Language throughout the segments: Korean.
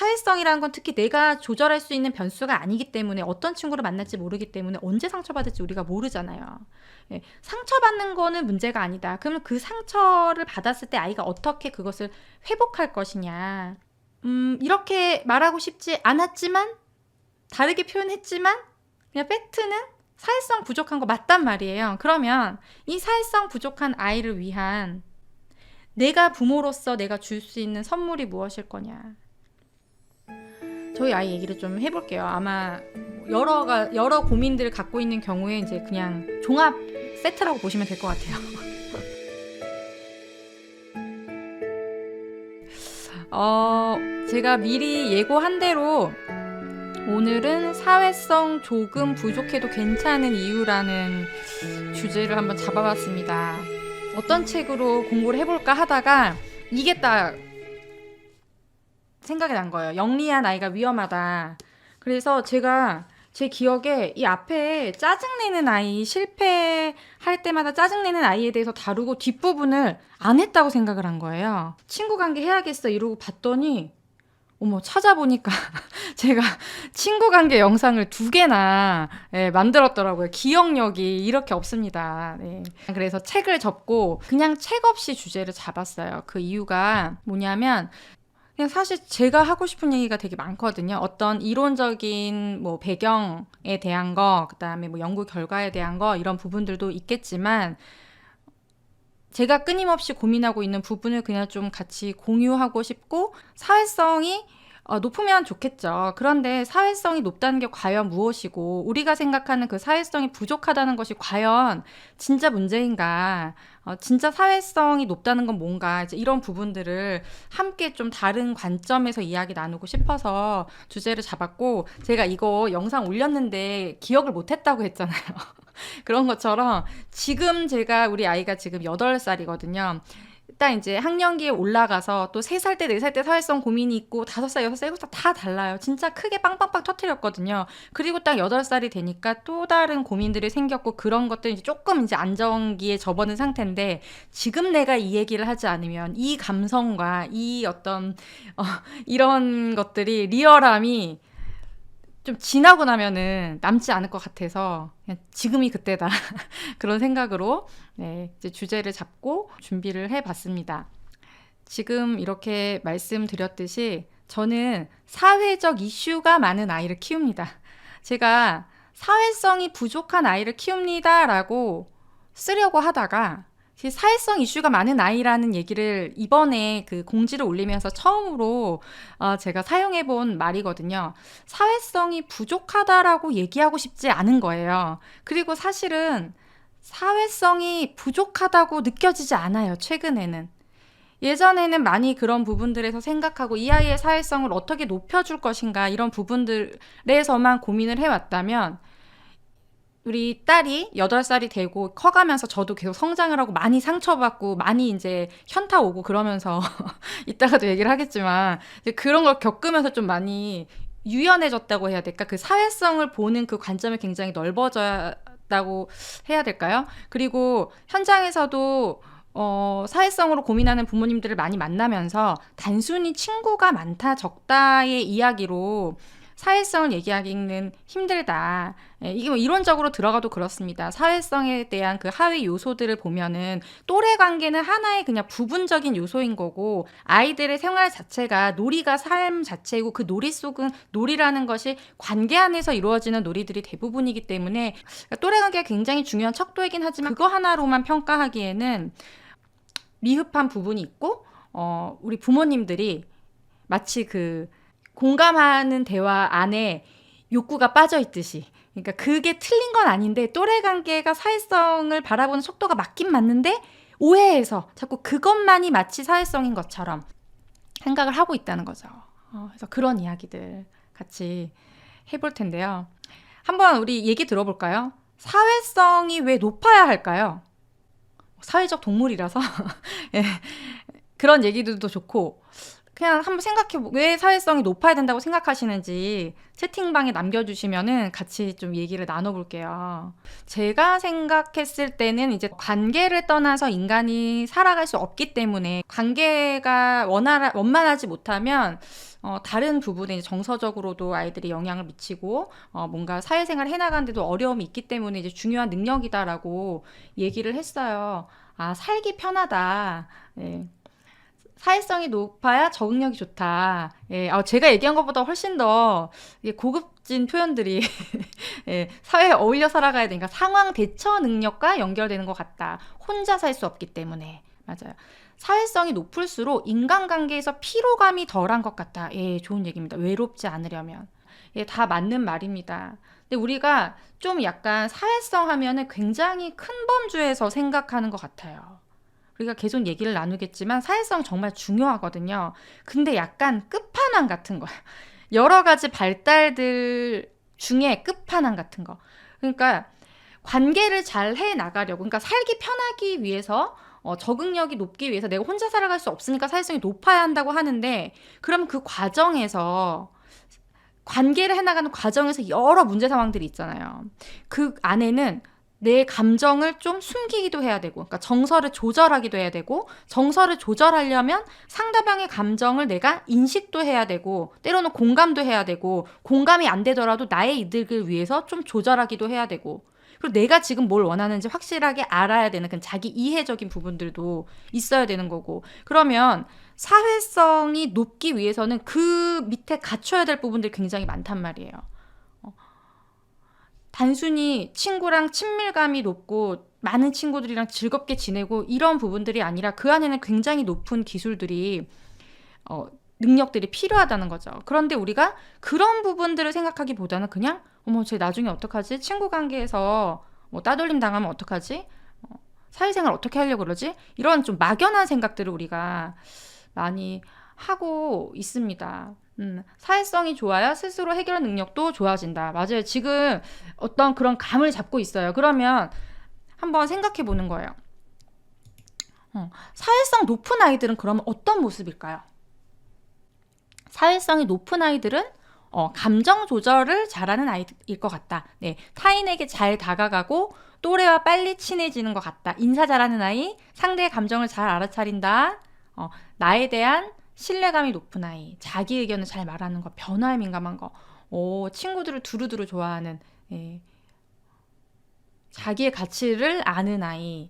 사회성이라는 건 특히 내가 조절할 수 있는 변수가 아니기 때문에 어떤 친구를 만날지 모르기 때문에 언제 상처받을지 우리가 모르잖아요. 예, 상처받는 거는 문제가 아니다. 그러면 그 상처를 받았을 때 아이가 어떻게 그것을 회복할 것이냐. 이렇게 말하고 싶지 않았지만 다르게 표현했지만 그냥 팩트는 사회성 부족한 거 맞단 말이에요. 그러면 이 사회성 부족한 아이를 위한 내가 부모로서 내가 줄 수 있는 선물이 무엇일 거냐. 저희 아이 얘기를 좀 해볼게요. 아마 여러 고민들을 갖고 있는 경우에 이제 그냥 종합 세트라고 보시면 될 것 같아요. 제가 미리 예고한 대로 오늘은 사회성 조금 부족해도 괜찮은 이유라는 주제를 한번 잡아봤습니다. 어떤 책으로 공부를 해볼까 하다가 이게 딱 생각이 난 거예요. 영리한 아이가 위험하다. 그래서 제가 제 기억에 이 앞에 짜증내는 아이, 실패할 때마다 짜증내는 아이에 대해서 다루고 뒷부분을 안 했다고 생각을 한 거예요. 친구 관계 해야겠어 이러고 봤더니 어머 찾아보니까 제가 친구 관계 영상을 2개나 만들었더라고요. 기억력이 이렇게 없습니다. 네. 그래서 책을 접고 그냥 책 없이 주제를 잡았어요. 그 이유가 뭐냐면 그냥 사실 제가 하고 싶은 얘기가 되게 많거든요. 어떤 이론적인 뭐 배경에 대한 거, 그다음에 뭐 연구 결과에 대한 거 이런 부분들도 있겠지만 제가 끊임없이 고민하고 있는 부분을 그냥 좀 같이 공유하고 싶고 사회성이 높으면 좋겠죠. 그런데 사회성이 높다는 게 과연 무엇이고 우리가 생각하는 그 사회성이 부족하다는 것이 과연 진짜 문제인가? 진짜 사회성이 높다는 건 뭔가 이제 이런 부분들을 함께 좀 다른 관점에서 이야기 나누고 싶어서 주제를 잡았고 제가 이거 영상 올렸는데 기억을 못했다고 했잖아요. 그런 것처럼 지금 제가 우리 아이가 지금 8살이거든요. 딱 이제 학년기에 올라가서 또 3살 때, 4살 때 사회성 고민이 있고 5살, 6살, 7살 다 달라요. 진짜 크게 빵빵빵 터뜨렸거든요. 그리고 딱 8살이 되니까 또 다른 고민들이 생겼고 그런 것들이 이제 조금 이제 안정기에 접어든 상태인데 지금 내가 이 얘기를 하지 않으면 이 감성과 이 어떤 이런 것들이 리얼함이 좀 지나고 나면은 남지 않을 것 같아서 그냥 지금이 그때다 그런 생각으로 이제 주제를 잡고 준비를 해봤습니다. 지금 이렇게 말씀드렸듯이 저는 사회적 이슈가 많은 아이를 키웁니다. 제가 사회성이 부족한 아이를 키웁니다 라고 쓰려고 하다가 사회성 이슈가 많은 아이라는 얘기를 이번에 그 공지를 올리면서 처음으로 제가 사용해본 말이거든요. 사회성이 부족하다라고 얘기하고 싶지 않은 거예요. 그리고 사실은 사회성이 부족하다고 느껴지지 않아요, 최근에는. 예전에는 많이 그런 부분들에서 생각하고 이 아이의 사회성을 어떻게 높여줄 것인가 이런 부분들에서만 고민을 해왔다면 우리 딸이 8살이 되고 커가면서 저도 계속 성장을 하고 많이 상처받고 많이 이제 현타 오고 그러면서 이따가도 얘기를 하겠지만 이제 그런 걸 겪으면서 좀 많이 유연해졌다고 해야 될까? 그 사회성을 보는 그 관점이 굉장히 넓어졌다고 해야 될까요? 그리고 현장에서도 사회성으로 고민하는 부모님들을 많이 만나면서 단순히 친구가 많다 적다의 이야기로 사회성을 얘기하기는 힘들다. 이게 뭐 이론적으로 들어가도 그렇습니다. 사회성에 대한 그 하위 요소들을 보면은 또래 관계는 하나의 그냥 부분적인 요소인 거고 아이들의 생활 자체가 놀이가 삶 자체이고 그 놀이 속은 놀이라는 것이 관계 안에서 이루어지는 놀이들이 대부분이기 때문에 또래 관계가 굉장히 중요한 척도이긴 하지만 그거 하나로만 평가하기에는 미흡한 부분이 있고 우리 부모님들이 마치 그 공감하는 대화 안에 욕구가 빠져 있듯이 그러니까 그게 틀린 건 아닌데 또래 관계가 사회성을 바라보는 속도가 맞긴 맞는데 오해해서 자꾸 그것만이 마치 사회성인 것처럼 생각을 하고 있다는 거죠. 그래서 그런 이야기들 같이 해볼 텐데요. 한번 우리 얘기 들어볼까요? 사회성이 왜 높아야 할까요? 사회적 동물이라서 예, 그런 얘기들도 좋고 그냥 한번 생각해 왜 사회성이 높아야 된다고 생각하시는지 채팅방에 남겨주시면은 같이 좀 얘기를 나눠볼게요. 제가 생각했을 때는 이제 관계를 떠나서 인간이 살아갈 수 없기 때문에 관계가 원만하지 못하면 다른 부분에 이제 정서적으로도 아이들이 영향을 미치고 뭔가 사회생활을 해나가는데도 어려움이 있기 때문에 이제 중요한 능력이다라고 얘기를 했어요. 아, 살기 편하다. 예. 사회성이 높아야 적응력이 좋다. 예, 제가 얘기한 것보다 훨씬 더 고급진 표현들이 예, 사회에 어울려 살아가야 되니까 상황 대처 능력과 연결되는 것 같다. 혼자 살 수 없기 때문에. 맞아요. 사회성이 높을수록 인간관계에서 피로감이 덜한 것 같다. 예, 좋은 얘기입니다. 외롭지 않으려면. 예, 다 맞는 말입니다. 근데 우리가 좀 약간 사회성 하면은 굉장히 큰 범주에서 생각하는 것 같아요. 우리가 계속 얘기를 나누겠지만 사회성 정말 중요하거든요. 근데 약간 끝판왕 같은 거야. 여러 가지 발달들 중에 끝판왕 같은 거. 그러니까 관계를 잘 해 나가려고, 그러니까 살기 편하기 위해서 적응력이 높기 위해서 내가 혼자 살아갈 수 없으니까 사회성이 높아야 한다고 하는데, 그럼 그 과정에서 관계를 해나가는 과정에서 여러 문제 상황들이 있잖아요. 그 안에는 내 감정을 좀 숨기기도 해야 되고, 그러니까 정서를 조절하기도 해야 되고, 정서를 조절하려면 상대방의 감정을 내가 인식도 해야 되고, 때로는 공감도 해야 되고, 공감이 안 되더라도 나의 이득을 위해서 좀 조절하기도 해야 되고, 그리고 내가 지금 뭘 원하는지 확실하게 알아야 되는 그 자기 이해적인 부분들도 있어야 되는 거고, 그러면 사회성이 높기 위해서는 그 밑에 갖춰야 될 부분들이 굉장히 많단 말이에요. 단순히 친구랑 친밀감이 높고 많은 친구들이랑 즐겁게 지내고 이런 부분들이 아니라 그 안에는 굉장히 높은 기술들이 능력들이 필요하다는 거죠. 그런데 우리가 그런 부분들을 생각하기보다는 그냥 어머 쟤 나중에 어떡하지? 친구 관계에서 뭐 따돌림 당하면 어떡하지? 사회생활 어떻게 하려고 그러지? 이런 좀 막연한 생각들을 우리가 많이 하고 있습니다. 사회성이 좋아야 스스로 해결 능력도 좋아진다. 맞아요. 지금 어떤 그런 감을 잡고 있어요. 그러면 한번 생각해 보는 거예요. 사회성 높은 아이들은 그러면 어떤 모습일까요? 사회성이 높은 아이들은 감정 조절을 잘하는 아이일 것 같다. 네, 타인에게 잘 다가가고 또래와 빨리 친해지는 것 같다. 인사 잘하는 아이, 상대의 감정을 잘 알아차린다. 나에 대한 신뢰감이 높은 아이, 자기 의견을 잘 말하는 거, 변화에 민감한 거, 친구들을 두루두루 좋아하는, 예, 자기의 가치를 아는 아이,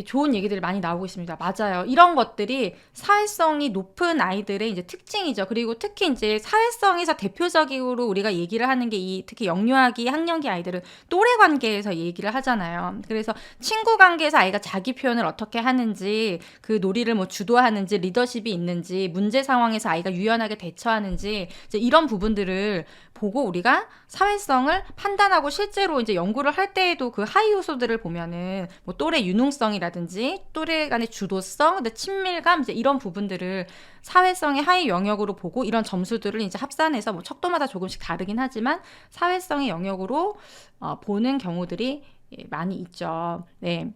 좋은 얘기들이 많이 나오고 있습니다. 맞아요. 이런 것들이 사회성이 높은 아이들의 이제 특징이죠. 그리고 특히 이제 사회성에서 대표적으로 우리가 얘기를 하는 게 특히 영유아기, 학령기 아이들은 또래 관계에서 얘기를 하잖아요. 그래서 친구 관계에서 아이가 자기 표현을 어떻게 하는지, 그 놀이를 뭐 주도하는지, 리더십이 있는지, 문제 상황에서 아이가 유연하게 대처하는지, 이제 이런 부분들을 보고 우리가 사회성을 판단하고 실제로 이제 연구를 할 때에도 그 하위 요소들을 보면은 뭐 또래 유능성이라든지 또래 간의 주도성, 친밀감 이제 이런 부분들을 사회성의 하위 영역으로 보고 이런 점수들을 이제 합산해서 뭐 척도마다 조금씩 다르긴 하지만 사회성의 영역으로 보는 경우들이 많이 있죠. 네.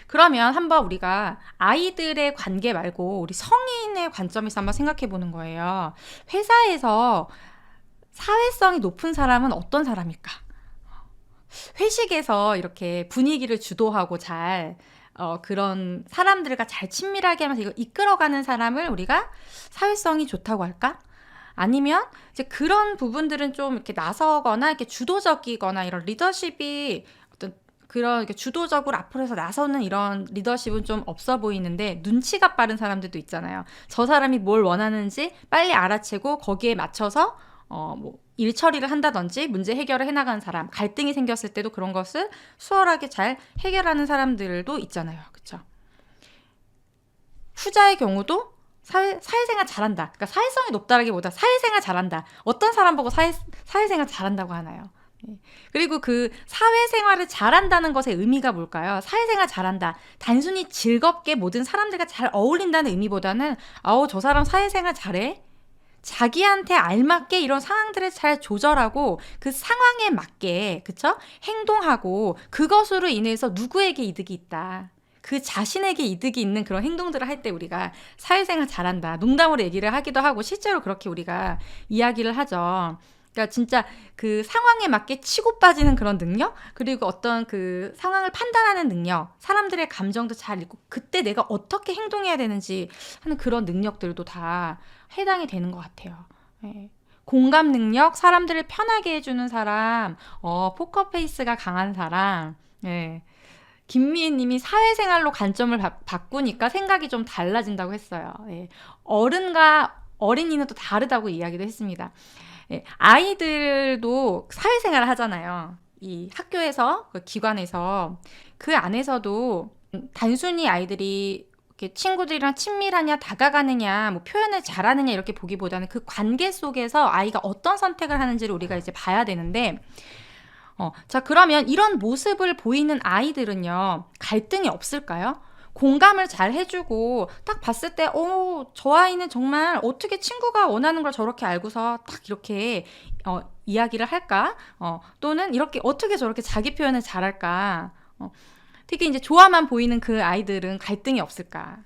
그러면 한번 우리가 아이들의 관계 말고 우리 성인의 관점에서 한번 생각해 보는 거예요. 회사에서 사회성이 높은 사람은 어떤 사람일까? 회식에서 이렇게 분위기를 주도하고 잘 그런 사람들과 잘 친밀하게 하면서 이거 이끌어가는 사람을 우리가 사회성이 좋다고 할까? 아니면 이제 그런 부분들은 좀 이렇게 나서거나 이렇게 주도적이거나 이런 리더십이 어떤 그런 이렇게 주도적으로 앞으로서 나서는 이런 리더십은 좀 없어 보이는데 눈치가 빠른 사람들도 있잖아요. 저 사람이 뭘 원하는지 빨리 알아채고 거기에 맞춰서 뭐 일 처리를 한다든지 문제 해결을 해나가는 사람, 갈등이 생겼을 때도 그런 것을 수월하게 잘 해결하는 사람들도 있잖아요. 그렇죠? 후자의 경우도 사회생활 잘한다. 그러니까 사회성이 높다라기보다 사회생활 잘한다. 어떤 사람 보고 사회생활 잘한다고 하나요? 그리고 그 사회생활을 잘한다는 것의 의미가 뭘까요? 사회생활 잘한다. 단순히 즐겁게 모든 사람들과 잘 어울린다는 의미보다는 저 사람 사회생활 잘해? 자기한테 알맞게 이런 상황들을 잘 조절하고 그 상황에 맞게 그쵸? 행동하고 그것으로 인해서 누구에게 이득이 있다. 그 자신에게 이득이 있는 그런 행동들을 할 때 우리가 사회생활 잘한다. 농담으로 얘기를 하기도 하고 실제로 그렇게 우리가 이야기를 하죠. 그러니까 진짜 그 상황에 맞게 치고 빠지는 그런 능력, 그리고 어떤 그 상황을 판단하는 능력, 사람들의 감정도 잘 읽고 그때 내가 어떻게 행동해야 되는지 하는 그런 능력들도 다 해당이 되는 것 같아요. 예. 공감 능력, 사람들을 편하게 해주는 사람, 포커페이스가 강한 사람. 예. 김미애 님이 사회생활로 관점을 바꾸니까 생각이 좀 달라진다고 했어요. 예. 어른과 어린이는 또 다르다고 이야기도 했습니다. 예. 아이들도 사회생활을 하잖아요. 이 학교에서, 그 기관에서. 그 안에서도 단순히 아이들이 이렇게 친구들이랑 친밀하냐, 다가가느냐, 뭐 표현을 잘하느냐 이렇게 보기보다는 그 관계 속에서 아이가 어떤 선택을 하는지를 우리가 이제 봐야 되는데, 자, 그러면 이런 모습을 보이는 아이들은요, 갈등이 없을까요? 공감을 잘 해주고, 딱 봤을 때, 저 아이는 정말 어떻게 친구가 원하는 걸 저렇게 알고서 딱 이렇게, 이야기를 할까? 또는 이렇게, 어떻게 저렇게 자기 표현을 잘할까? 되게 이제 좋아만 보이는 그 아이들은 갈등이 없을까?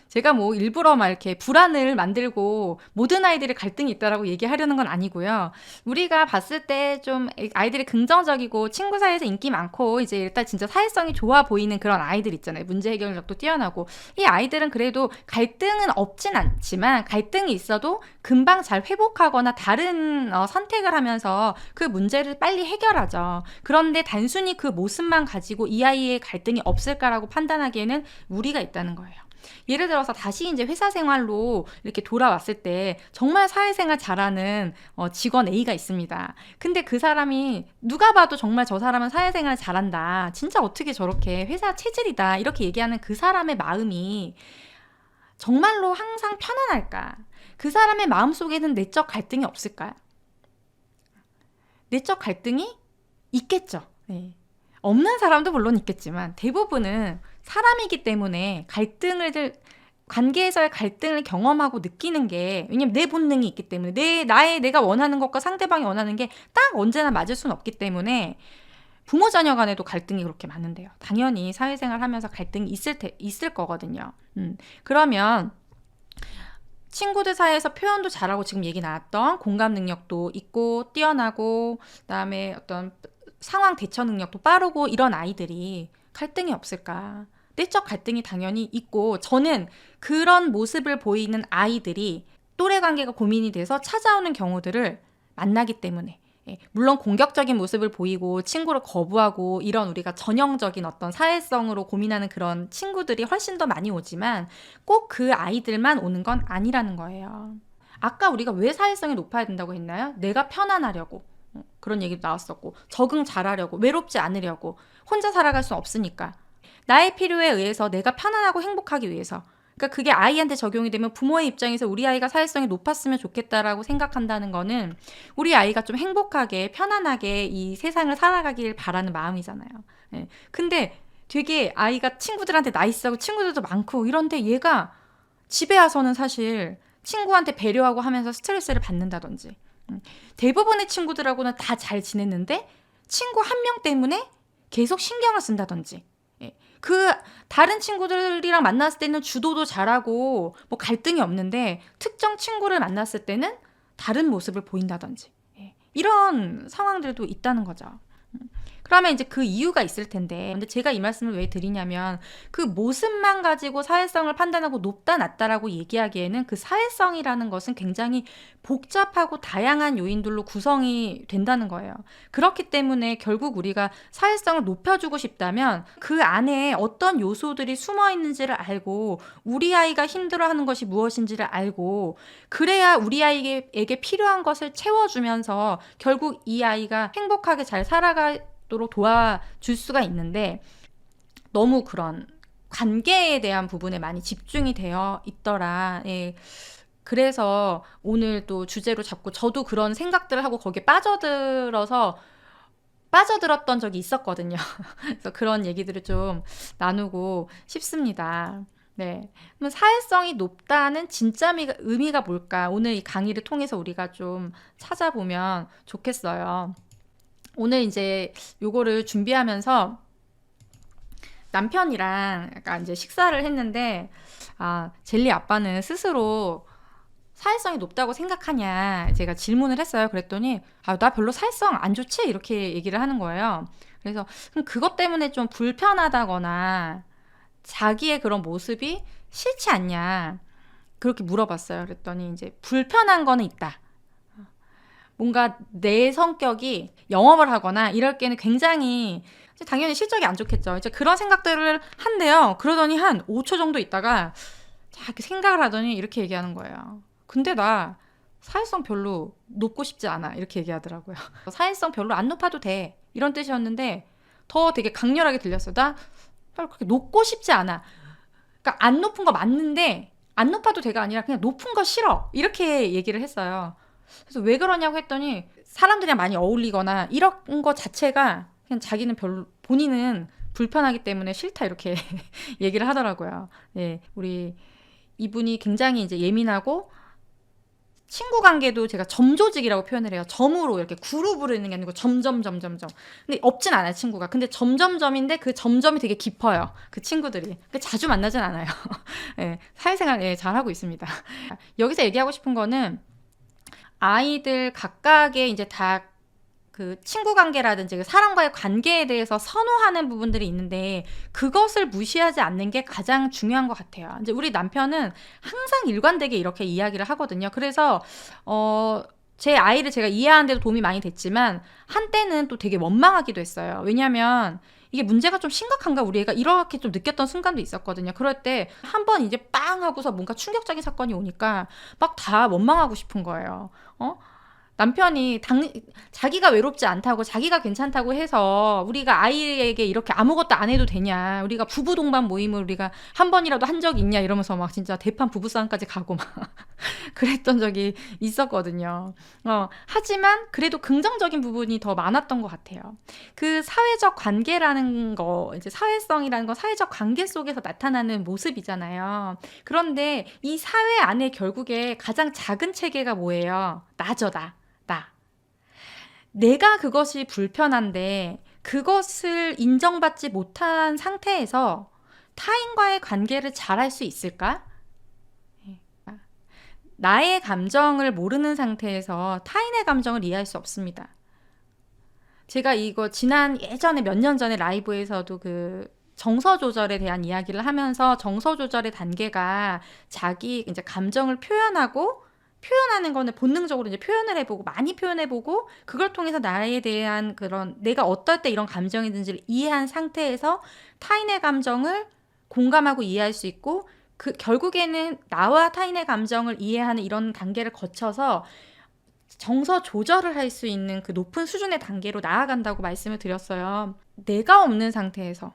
제가 뭐 일부러 막 이렇게 불안을 만들고 모든 아이들이 갈등이 있다라고 얘기하려는 건 아니고요. 우리가 봤을 때 좀 아이들이 긍정적이고 친구 사이에서 인기 많고 이제 일단 진짜 사회성이 좋아 보이는 그런 아이들 있잖아요. 문제 해결력도 뛰어나고. 이 아이들은 그래도 갈등은 없진 않지만 갈등이 있어도 금방 잘 회복하거나 다른 선택을 하면서 그 문제를 빨리 해결하죠. 그런데 단순히 그 모습만 가지고 이 아이의 갈등이 없을까라고 판단하기에는 무리가 있다는 거예요. 예를 들어서 다시 이제 회사 생활로 이렇게 돌아왔을 때 정말 사회생활 잘하는 직원 A가 있습니다. 근데 그 사람이 누가 봐도 정말 저 사람은 사회생활 잘한다. 진짜 어떻게 저렇게 회사 체질이다. 이렇게 얘기하는 그 사람의 마음이 정말로 항상 편안할까? 그 사람의 마음속에는 내적 갈등이 없을까요? 내적 갈등이 있겠죠. 네. 없는 사람도 물론 있겠지만 대부분은 사람이기 때문에 관계에서의 갈등을 경험하고 느끼는 게, 왜냐면 내 본능이 있기 때문에, 내가 원하는 것과 상대방이 원하는 게 딱 언제나 맞을 수는 없기 때문에 부모 자녀 간에도 갈등이 그렇게 많은데요. 당연히 사회생활 하면서 갈등이 있을 거거든요. 그러면 친구들 사이에서 표현도 잘하고 지금 얘기 나왔던 공감 능력도 있고 뛰어나고 그다음에 어떤 상황 대처 능력도 빠르고 이런 아이들이 갈등이 없을까? 내적 갈등이 당연히 있고 저는 그런 모습을 보이는 아이들이 또래 관계가 고민이 돼서 찾아오는 경우들을 만나기 때문에 물론 공격적인 모습을 보이고 친구를 거부하고 이런 우리가 전형적인 어떤 사회성으로 고민하는 그런 친구들이 훨씬 더 많이 오지만 꼭 그 아이들만 오는 건 아니라는 거예요. 아까 우리가 왜 사회성이 높아야 된다고 했나요? 내가 편안하려고. 그런 얘기도 나왔었고 적응 잘하려고, 외롭지 않으려고, 혼자 살아갈 수 없으니까 나의 필요에 의해서 내가 편안하고 행복하기 위해서. 그러니까 그게 아이한테 적용이 되면 부모의 입장에서 우리 아이가 사회성이 높았으면 좋겠다라고 생각한다는 거는 우리 아이가 좀 행복하게 편안하게 이 세상을 살아가길 바라는 마음이잖아요. 네. 근데 되게 아이가 친구들한테 나이스하고 친구들도 많고 이런데 얘가 집에 와서는 사실 친구한테 배려하고 하면서 스트레스를 받는다든지, 대부분의 친구들하고는 다 잘 지냈는데 친구 한 명 때문에 계속 신경을 쓴다든지, 그 다른 친구들이랑 만났을 때는 주도도 잘하고 뭐 갈등이 없는데 특정 친구를 만났을 때는 다른 모습을 보인다든지, 이런 상황들도 있다는 거죠. 그러면 이제 그 이유가 있을 텐데, 근데 제가 이 말씀을 왜 드리냐면 그 모습만 가지고 사회성을 판단하고 높다 낮다라고 얘기하기에는 그 사회성이라는 것은 굉장히 복잡하고 다양한 요인들로 구성이 된다는 거예요. 그렇기 때문에 결국 우리가 사회성을 높여주고 싶다면 그 안에 어떤 요소들이 숨어 있는지를 알고 우리 아이가 힘들어하는 것이 무엇인지를 알고 그래야 우리 아이에게 필요한 것을 채워주면서 결국 이 아이가 행복하게 잘 살아가도록 도와줄 수가 있는데 너무 그런 관계에 대한 부분에 많이 집중이 되어 있더라. 예. 그래서 오늘 또 주제로 잡고 저도 그런 생각들을 하고 거기에 빠져들었던 적이 있었거든요. 그래서 그런 얘기들을 좀 나누고 싶습니다. 네. 그럼 사회성이 높다는 진짜 의미가 뭘까? 오늘 이 강의를 통해서 우리가 좀 찾아보면 좋겠어요. 오늘 이제 요거를 준비하면서 남편이랑 약간 이제 식사를 했는데, 젤리 아빠는 스스로 사회성이 높다고 생각하냐 제가 질문을 했어요. 그랬더니 나 별로 사회성 안 좋지? 이렇게 얘기를 하는 거예요. 그래서 그럼 그것 때문에 좀 불편하다거나 자기의 그런 모습이 싫지 않냐 그렇게 물어봤어요. 그랬더니 이제 불편한 거는 있다. 뭔가 내 성격이 영업을 하거나 이럴 때는 굉장히 당연히 실적이 안 좋겠죠. 이제 그런 생각들을 한대요. 그러더니 한 5초 정도 있다가 이렇게 생각을 하더니 이렇게 얘기하는 거예요. 근데 나 사회성 별로 높고 싶지 않아. 이렇게 얘기하더라고요. 사회성 별로 안 높아도 돼. 이런 뜻이었는데 더 되게 강렬하게 들렸어요. 나 별로 그렇게 높고 싶지 않아. 그러니까 안 높은 거 맞는데 안 높아도 돼가 아니라 그냥 높은 거 싫어. 이렇게 얘기를 했어요. 그래서 왜 그러냐고 했더니 사람들이랑 많이 어울리거나 이런 거 자체가 그냥 자기는 별로 본인은 불편하기 때문에 싫다 이렇게 얘기를 하더라고요. 네, 우리 이분이 굉장히 이제 예민하고 친구 관계도 제가 점조직이라고 표현을 해요. 점으로 이렇게 그룹으로 있는 게 아니고 점점. 근데 없진 않아요, 친구가. 근데 점점점인데 그 점점이 되게 깊어요. 그 친구들이. 자주 만나진 않아요. 네, 사회생활 잘하고 있습니다. 여기서 얘기하고 싶은 거는 아이들 각각의 이제 다 그 친구 관계라든지 그 사람과의 관계에 대해서 선호하는 부분들이 있는데 그것을 무시하지 않는 게 가장 중요한 것 같아요. 이제 우리 남편은 항상 일관되게 이렇게 이야기를 하거든요. 그래서 제 아이를 제가 이해하는 데도 도움이 많이 됐지만 한때는 또 되게 원망하기도 했어요. 왜냐하면 이게 문제가 좀 심각한가 우리 애가 이렇게 좀 느꼈던 순간도 있었거든요. 그럴 때 한 번 이제 빵 하고서 뭔가 충격적인 사건이 오니까 막 다 원망하고 싶은 거예요. 남편이 자기가 외롭지 않다고 자기가 괜찮다고 해서 우리가 아이에게 이렇게 아무것도 안 해도 되냐, 우리가 부부 동반 모임을 우리가 한 번이라도 한 적이 있냐 이러면서 막 진짜 대판 부부싸움까지 가고 막 그랬던 적이 있었거든요. 하지만 그래도 긍정적인 부분이 더 많았던 것 같아요. 그 사회적 관계라는 거, 이제 사회성이라는 건 사회적 관계 속에서 나타나는 모습이잖아요. 그런데 이 사회 안에 결국에 가장 작은 체계가 뭐예요? 나죠, 나. 내가 그것이 불편한데 그것을 인정받지 못한 상태에서 타인과의 관계를 잘할 수 있을까? 나의 감정을 모르는 상태에서 타인의 감정을 이해할 수 없습니다. 제가 이거 예전에 몇 년 전에 라이브에서도 그 정서 조절에 대한 이야기를 하면서 정서 조절의 단계가 자기 이제 감정을 표현하는 거는 본능적으로 이제 표현을 해보고 많이 표현해보고 그걸 통해서 나에 대한 그런 내가 어떨 때 이런 감정이든지를 이해한 상태에서 타인의 감정을 공감하고 이해할 수 있고 그 결국에는 나와 타인의 감정을 이해하는 이런 단계를 거쳐서 정서 조절을 할 수 있는 그 높은 수준의 단계로 나아간다고 말씀을 드렸어요. 내가 없는 상태에서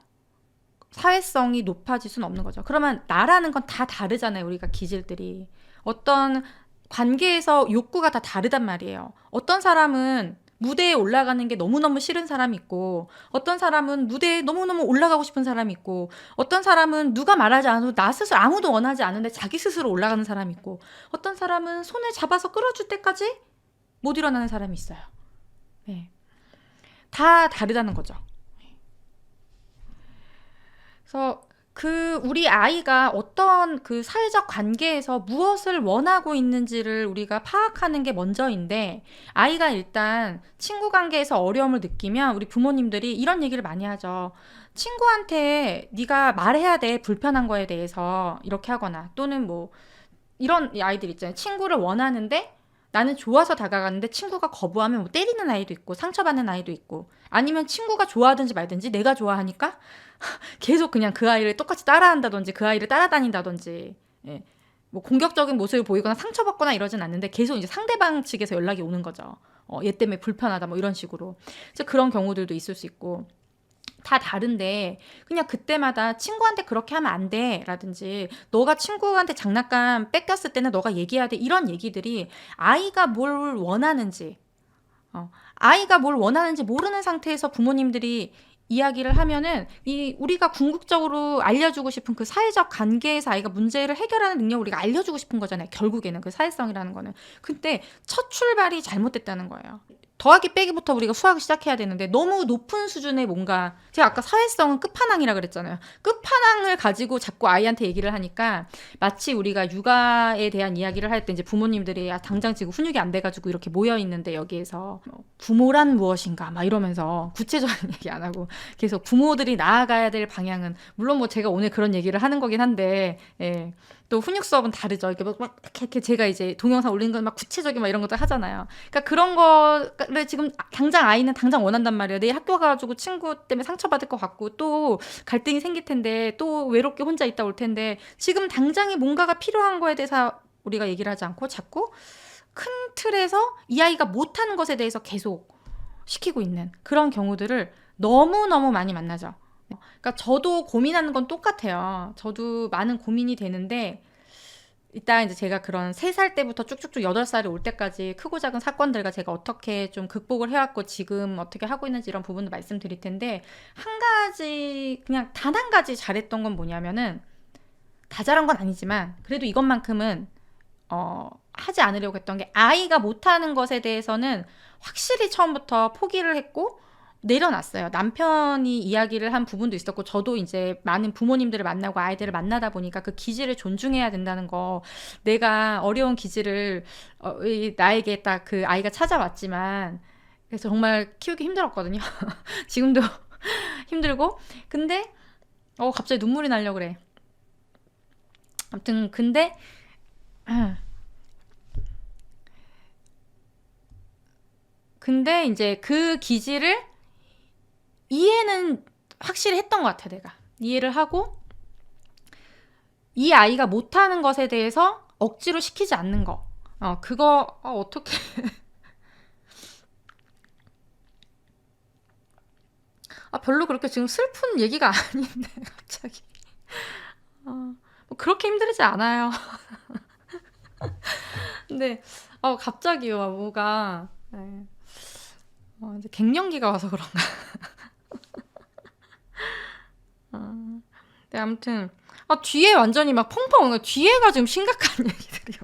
사회성이 높아질 수는 없는 거죠. 그러면 나라는 건 다 다르잖아요. 우리가 기질들이. 어떤 관계에서 욕구가 다 다르단 말이에요. 어떤 사람은 무대에 올라가는 게 너무너무 싫은 사람이 있고 어떤 사람은 무대에 너무너무 올라가고 싶은 사람이 있고 어떤 사람은 누가 말하지 않아도 나 스스로 아무도 원하지 않은데 자기 스스로 올라가는 사람이 있고 어떤 사람은 손을 잡아서 끌어줄 때까지 못 일어나는 사람이 있어요. 네. 다 다르다는 거죠. 그래서 우리 아이가 어떤 그 사회적 관계에서 무엇을 원하고 있는지를 우리가 파악하는 게 먼저인데 아이가 일단 친구 관계에서 어려움을 느끼면 우리 부모님들이 이런 얘기를 많이 하죠. 친구한테 네가 말해야 돼, 불편한 거에 대해서 이렇게 하거나 또는 뭐 이런 아이들 있잖아요. 친구를 원하는데 나는 좋아서 다가가는데 친구가 거부하면 뭐 때리는 아이도 있고 상처받는 아이도 있고 아니면 친구가 좋아하든지 말든지 내가 좋아하니까 계속 그냥 그 아이를 똑같이 따라한다든지 그 아이를 따라다닌다든지 뭐 공격적인 모습을 보이거나 상처받거나 이러진 않는데 계속 이제 상대방 측에서 연락이 오는 거죠. 얘 때문에 불편하다 뭐 이런 식으로. 그래서 그런 경우들도 있을 수 있고 다 다른데 그냥 그때마다 친구한테 그렇게 하면 안 돼 라든지 너가 친구한테 장난감 뺏겼을 때는 너가 얘기해야 돼 이런 얘기들이 아이가 뭘 원하는지 모르는 상태에서 부모님들이 이야기를 하면은 우리가 궁극적으로 알려주고 싶은 그 사회적 관계에서 아이가 문제를 해결하는 능력을 우리가 알려주고 싶은 거잖아요. 결국에는 그 사회성이라는 거는. 근데 첫 출발이 잘못됐다는 거예요. 더하기 빼기부터 우리가 수학을 시작해야 되는데 너무 높은 수준의 뭔가 제가 아까 사회성은 끝판왕이라 그랬잖아요. 끝판왕을 가지고 자꾸 아이한테 얘기를 하니까 마치 우리가 육아에 대한 이야기를 할 때 이제 부모님들이 당장 지금 훈육이 안 돼가지고 이렇게 모여 있는데 여기에서 부모란 무엇인가 막 이러면서 구체적인 얘기 안 하고 계속 부모들이 나아가야 될 방향은 물론 뭐 제가 오늘 그런 얘기를 하는 거긴 한데 예. 또 훈육 수업은 다르죠. 이렇게 제가 이제 동영상 올린 건 막 구체적인 막 이런 것들 하잖아요. 그러니까 그런 거를 지금 당장 아이는 당장 원한단 말이에요. 내일 학교 가가지고 친구 때문에 상처받을 것 같고 또 갈등이 생길 텐데 또 외롭게 혼자 있다 올 텐데 지금 당장에 뭔가가 필요한 거에 대해서 우리가 얘기를 하지 않고 자꾸 큰 틀에서 이 아이가 못하는 것에 대해서 계속 시키고 있는 그런 경우들을 너무너무 많이 만나죠. 그러니까 저도 고민하는 건 똑같아요. 저도 많은 고민이 되는데 이따 이제 제가 그런 3살 때부터 쭉쭉쭉 8살이 올 때까지 크고 작은 사건들과 제가 어떻게 좀 극복을 해왔고 지금 어떻게 하고 있는지 이런 부분도 말씀드릴 텐데 한 가지 그냥 단 한 가지 잘했던 건 뭐냐면은 다 잘한 건 아니지만 그래도 이것만큼은 하지 않으려고 했던 게 아이가 못하는 것에 대해서는 확실히 처음부터 포기를 했고 내려놨어요. 남편이 이야기를 한 부분도 있었고 저도 이제 많은 부모님들을 만나고 아이들을 만나다 보니까 그 기질을 존중해야 된다는 거 내가 어려운 기질을 나에게 딱 그 아이가 찾아왔지만 그래서 정말 키우기 힘들었거든요. 지금도 힘들고 근데 갑자기 눈물이 나려고 그래. 아무튼 근데 이제 그 기질을 이해는 확실히 했던 것 같아 내가. 이해를 하고 이 아이가 못하는 것에 대해서 억지로 시키지 않는 거. 그거 어떻게 별로 그렇게 지금 슬픈 얘기가 아닌데 갑자기 뭐 그렇게 힘들지 않아요. 근데 갑자기요 뭐가 이제 갱년기가 와서 그런가. 네, 아무튼 뒤에 완전히 막 펑펑 오는 뒤에가 지금 심각한 얘기들이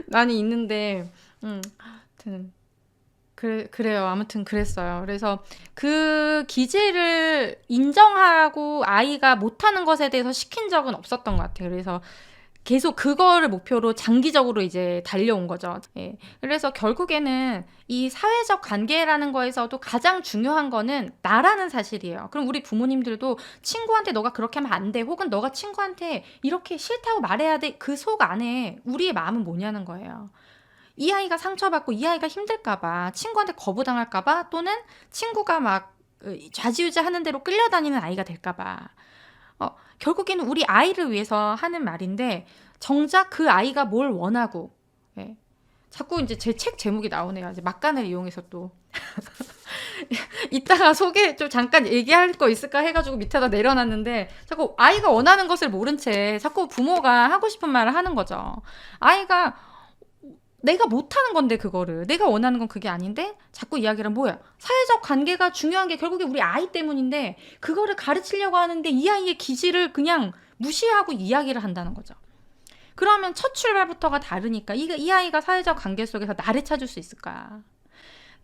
많이 있는데 아무튼 그래요. 아무튼 그랬어요. 그래서 그 기질을 인정하고 아이가 못하는 것에 대해서 시킨 적은 없었던 것 같아요. 그래서 계속 그거를 목표로 장기적으로 이제 달려온 거죠. 예. 그래서 결국에는 이 사회적 관계라는 거에서도 가장 중요한 거는 나라는 사실이에요. 그럼 우리 부모님들도 친구한테 너가 그렇게 하면 안 돼. 혹은 너가 친구한테 이렇게 싫다고 말해야 돼. 그 속 안에 우리의 마음은 뭐냐는 거예요. 이 아이가 상처받고 이 아이가 힘들까봐 친구한테 거부당할까봐 또는 친구가 막 좌지우지 하는 대로 끌려다니는 아이가 될까봐 결국에는 우리 아이를 위해서 하는 말인데 정작 그 아이가 뭘 원하고 예. 자꾸 이제 제 책 제목이 나오네요. 이제 막간을 이용해서 또 이따가 소개 좀 잠깐 얘기할 거 있을까 해가지고 밑에다 내려놨는데 자꾸 아이가 원하는 것을 모른 채 자꾸 부모가 하고 싶은 말을 하는 거죠. 아이가 내가 못하는 건데 그거를 내가 원하는 건 그게 아닌데 자꾸 이야기를 뭐야 사회적 관계가 중요한 게 결국에 우리 아이 때문인데 그거를 가르치려고 하는데 이 아이의 기질을 그냥 무시하고 이야기를 한다는 거죠. 그러면 첫 출발부터가 다르니까 이 아이가 사회적 관계 속에서 나를 찾을 수 있을까?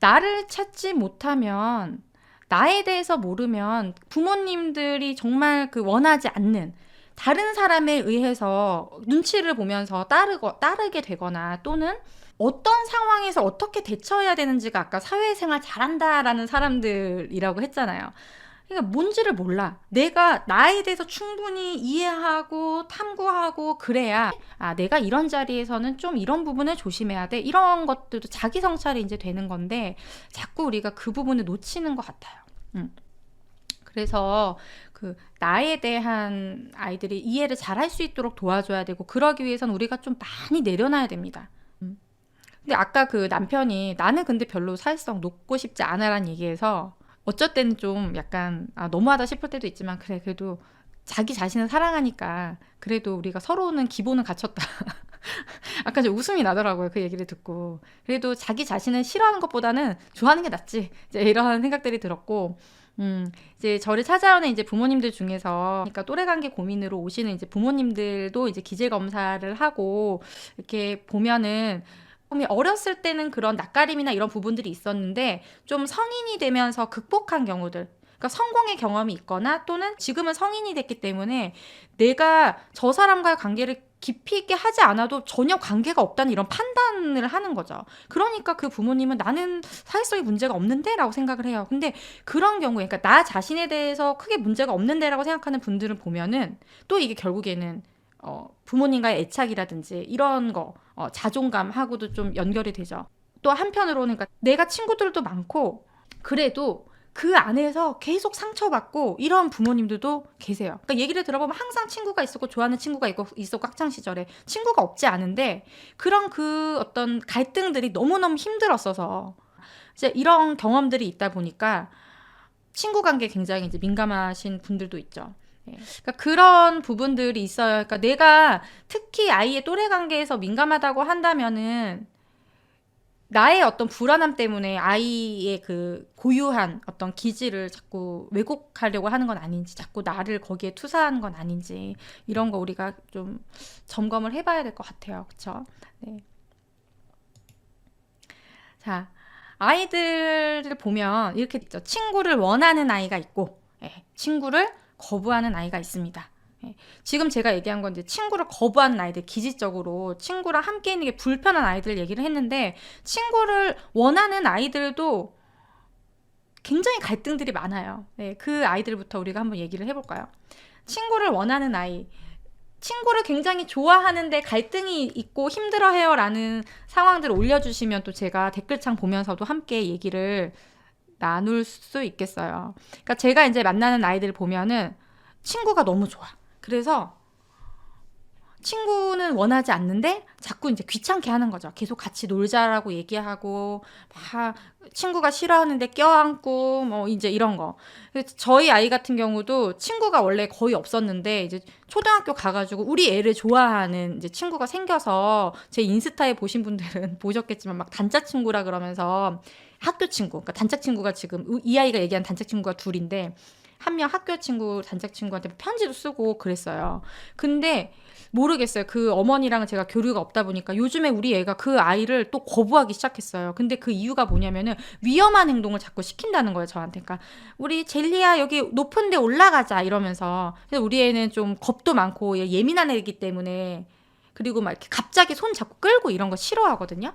나를 찾지 못하면 나에 대해서 모르면 부모님들이 정말 그 원하지 않는 다른 사람에 의해서 눈치를 보면서 따르게 되거나 또는 어떤 상황에서 어떻게 대처해야 되는지가 아까 사회생활 잘한다라는 사람들이라고 했잖아요. 그러니까 뭔지를 몰라. 내가 나에 대해서 충분히 이해하고 탐구하고 그래야 내가 이런 자리에서는 좀 이런 부분을 조심해야 돼. 이런 것들도 자기 성찰이 이제 되는 건데 자꾸 우리가 그 부분을 놓치는 것 같아요. 그래서 그 나에 대한 아이들이 이해를 잘 할 수 있도록 도와줘야 되고 그러기 위해서는 우리가 좀 많이 내려놔야 됩니다. 근데 아까 그 남편이 나는 근데 별로 사회성 놓고 싶지 않아라는 얘기해서 어쩔 때는 좀 약간 너무하다 싶을 때도 있지만 그래 그래도 자기 자신을 사랑하니까 그래도 우리가 서로는 기본은 갖췄다. 아까 좀 웃음이 나더라고요. 그 얘기를 듣고. 그래도 자기 자신을 싫어하는 것보다는 좋아하는 게 낫지. 이제 이런 생각들이 들었고 이제 저를 찾아오는 이제 부모님들 중에서 그러니까 또래 관계 고민으로 오시는 이제 부모님들도 이제 기질 검사를 하고 이렇게 보면은 어렸을 때는 그런 낯가림이나 이런 부분들이 있었는데 좀 성인이 되면서 극복한 경우들, 그러니까 성공의 경험이 있거나 또는 지금은 성인이 됐기 때문에 내가 저 사람과의 관계를 깊이 있게 하지 않아도 전혀 관계가 없다는 이런 판단을 하는 거죠. 그러니까 그 부모님은 나는 사회성에 문제가 없는데? 라고 생각을 해요. 근데 그런 경우에, 그러니까 나 자신에 대해서 크게 문제가 없는데? 라고 생각하는 분들을 보면은 또 이게 결국에는 부모님과의 애착이라든지 이런 거, 자존감하고도 좀 연결이 되죠. 또 한편으로는 그러니까 내가 친구들도 많고 그래도 그 안에서 계속 상처받고 이런 부모님들도 계세요. 그러니까 얘기를 들어보면 항상 친구가 있었고 좋아하는 친구가 있었고 학창 시절에 친구가 없지 않은데 그런 그 어떤 갈등들이 너무너무 힘들었어서 이제 이런 경험들이 있다 보니까 친구 관계에 굉장히 이제 민감하신 분들도 있죠. 예. 그러니까 그런 부분들이 있어요. 그러니까 내가 특히 아이의 또래 관계에서 민감하다고 한다면은 나의 어떤 불안함 때문에 아이의 그 고유한 어떤 기질을 자꾸 왜곡하려고 하는 건 아닌지, 자꾸 나를 거기에 투사하는 건 아닌지, 이런 거 우리가 좀 점검을 해봐야 될 것 같아요. 그쵸? 네. 자, 아이들을 보면 이렇게 있죠. 친구를 원하는 아이가 있고, 예, 친구를 거부하는 아이가 있습니다. 예, 지금 제가 얘기한 건 이제 친구를 거부하는 아이들, 기질적으로 친구랑 함께 있는 게 불편한 아이들 얘기를 했는데, 친구를 원하는 아이들도 굉장히 갈등들이 많아요. 네, 그 아이들부터 우리가 한번 얘기를 해볼까요? 친구를 원하는 아이. 친구를 굉장히 좋아하는데 갈등이 있고 힘들어해요 라는 상황들을 올려주시면 또 제가 댓글창 보면서도 함께 얘기를 나눌 수 있겠어요. 그러니까 제가 이제 만나는 아이들 보면은 친구가 너무 좋아. 그래서 친구는 원하지 않는데 자꾸 이제 귀찮게 하는 거죠. 계속 같이 놀자라고 얘기하고 막 친구가 싫어하는데 껴안고 뭐 이제 이런 거. 저희 아이 같은 경우도 친구가 원래 거의 없었는데 이제 초등학교 가가지고 우리 애를 좋아하는 이제 친구가 생겨서 제 인스타에 보신 분들은 보셨겠지만 막 단짝 친구라 그러면서 학교 친구, 그러니까 단짝 친구가 지금 이 아이가 얘기한 단짝 친구가 둘인데 한 명 학교 친구, 단짝 친구한테 편지도 쓰고 그랬어요. 근데 모르겠어요. 그 어머니랑은 제가 교류가 없다 보니까 요즘에 우리 애가 그 아이를 또 거부하기 시작했어요. 근데 그 이유가 뭐냐면은 위험한 행동을 자꾸 시킨다는 거예요, 저한테. 그러니까 우리 젤리야 여기 높은 데 올라가자 이러면서. 그래서 우리 애는 좀 겁도 많고 예민한 애이기 때문에 그리고 막 이렇게 갑자기 손 잡고 끌고 이런 거 싫어하거든요.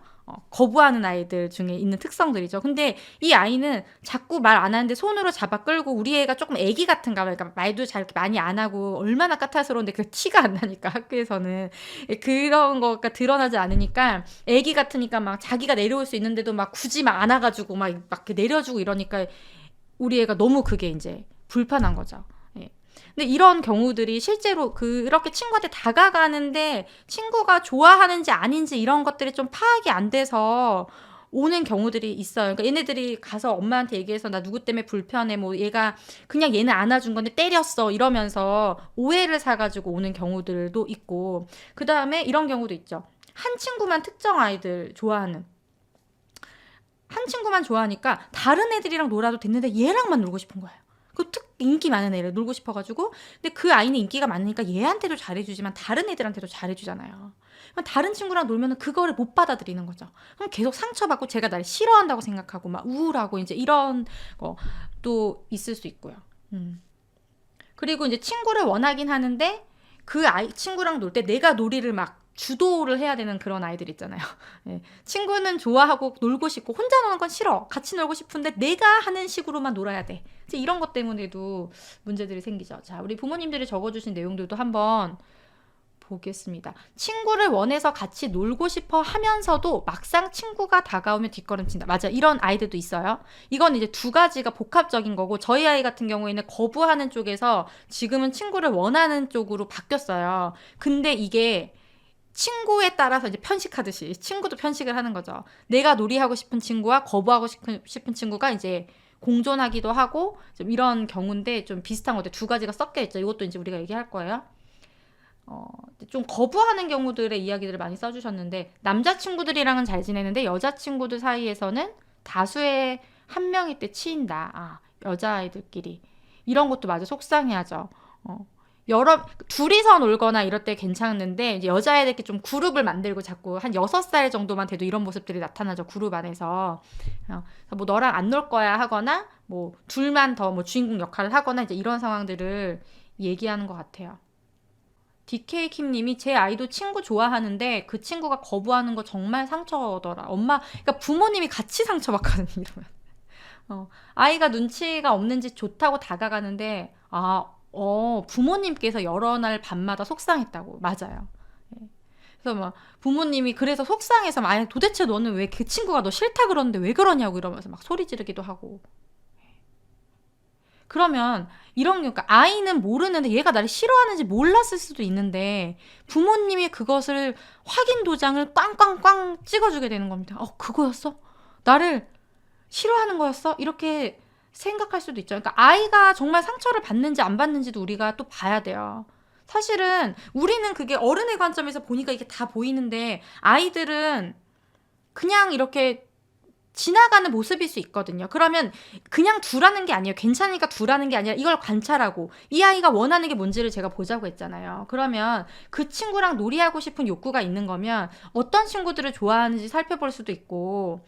거부하는 아이들 중에 있는 특성들이죠. 근데 이 아이는 자꾸 말 안 하는데 손으로 잡아 끌고 우리 애가 조금 애기 같은가 봐요. 그러니까 말도 잘 이렇게 많이 안 하고 얼마나 까탈스러운데 그 티가 안 나니까 학교에서는 그런 거가 드러나지 않으니까 애기 같으니까 막 자기가 내려올 수 있는데도 막 굳이 막 안아가지고 막 이렇게 내려주고 이러니까 우리 애가 너무 그게 이제 불편한 거죠. 예. 근데 이런 경우들이 실제로 그렇게 친구한테 다가가는데 친구가 좋아하는지 아닌지 이런 것들이 좀 파악이 안 돼서 오는 경우들이 있어요. 그러니까 얘네들이 가서 엄마한테 얘기해서 나 누구 때문에 불편해, 뭐 얘가 그냥 얘는 안아준 건데 때렸어 이러면서 오해를 사가지고 오는 경우들도 있고, 그 다음에 이런 경우도 있죠. 한 친구만 특정 아이들 좋아하는, 한 친구만 좋아하니까 다른 애들이랑 놀아도 됐는데 얘랑만 놀고 싶은 거예요. 그 인기 많은 애를 놀고 싶어가지고. 근데 그 아이는 인기가 많으니까 얘한테도 잘해주지만 다른 애들한테도 잘해주잖아요. 다른 친구랑 놀면은 그거를 못 받아들이는 거죠. 그럼 계속 상처받고 제가 나를 싫어한다고 생각하고 막 우울하고 이제 이런 거또 있을 수 있고요. 그리고 이제 친구를 원하긴 하는데 그 아이 친구랑 놀 때 내가 놀이를 막 주도를 해야 되는 그런 아이들 있잖아요. 예. 친구는 좋아하고 놀고 싶고 혼자 노는 건 싫어. 같이 놀고 싶은데 내가 하는 식으로만 놀아야 돼. 이제 이런 것 때문에도 문제들이 생기죠. 자, 우리 부모님들이 적어주신 내용들도 한번 보겠습니다. 친구를 원해서 같이 놀고 싶어 하면서도 막상 친구가 다가오면 뒷걸음친다. 맞아. 이런 아이들도 있어요. 이건 이제 두 가지가 복합적인 거고, 저희 아이 같은 경우에는 거부하는 쪽에서 지금은 친구를 원하는 쪽으로 바뀌었어요. 근데 이게 친구에 따라서 이제 편식하듯이 친구도 편식을 하는 거죠. 내가 놀이하고 싶은 친구와 거부하고 싶은 친구가 이제 공존하기도 하고 좀 이런 경우인데 좀 비슷한 것들 두 가지가 섞여 있죠. 이것도 이제 우리가 얘기할 거예요. 좀 거부하는 경우들의 이야기들을 많이 써주셨는데, 남자친구들이랑은 잘 지내는데 여자친구들 사이에서는 다수의 한 명일 때 치인다. 아, 여자아이들끼리. 이런 것도 맞아 속상해하죠. 둘이서 놀거나 이럴 때 괜찮은데 이제 여자애들끼리 좀 그룹을 만들고 자꾸 한 6살 정도만 돼도 이런 모습들이 나타나죠. 그룹 안에서. 뭐 너랑 안 놀 거야 하거나 뭐 둘만 더 뭐 주인공 역할을 하거나 이제 이런 상황들을 얘기하는 것 같아요. DK킴님이 제 아이도 친구 좋아하는데 그 친구가 거부하는 거 정말 상처더라. 그러니까 부모님이 같이 상처받거든요. 이러면. 아이가 눈치가 없는지 좋다고 다가가는데 부모님께서 여러 날 밤마다 속상했다고. 맞아요. 예. 그래서 막 부모님이 그래서 속상해서 아니 도대체 너는 왜 그 친구가 너 싫다 그러는데 왜 그러냐고 이러면서 막 소리 지르기도 하고. 그러면 그러니까 아이는 모르는데 얘가 나를 싫어하는지 몰랐을 수도 있는데 부모님이 그것을 확인 도장을 꽝꽝꽝 찍어주게 되는 겁니다. 그거였어? 나를 싫어하는 거였어? 이렇게 생각할 수도 있죠. 그러니까 아이가 정말 상처를 받는지 안 받는지도 우리가 또 봐야 돼요. 사실은 우리는 그게 어른의 관점에서 보니까 이게 다 보이는데 아이들은 그냥 이렇게 지나가는 모습일 수 있거든요. 그러면 그냥 두라는 게 아니에요. 괜찮으니까 두라는 게 아니라 이걸 관찰하고 이 아이가 원하는 게 뭔지를 제가 보자고 했잖아요. 그러면 그 친구랑 놀이하고 싶은 욕구가 있는 거면 어떤 친구들을 좋아하는지 살펴볼 수도 있고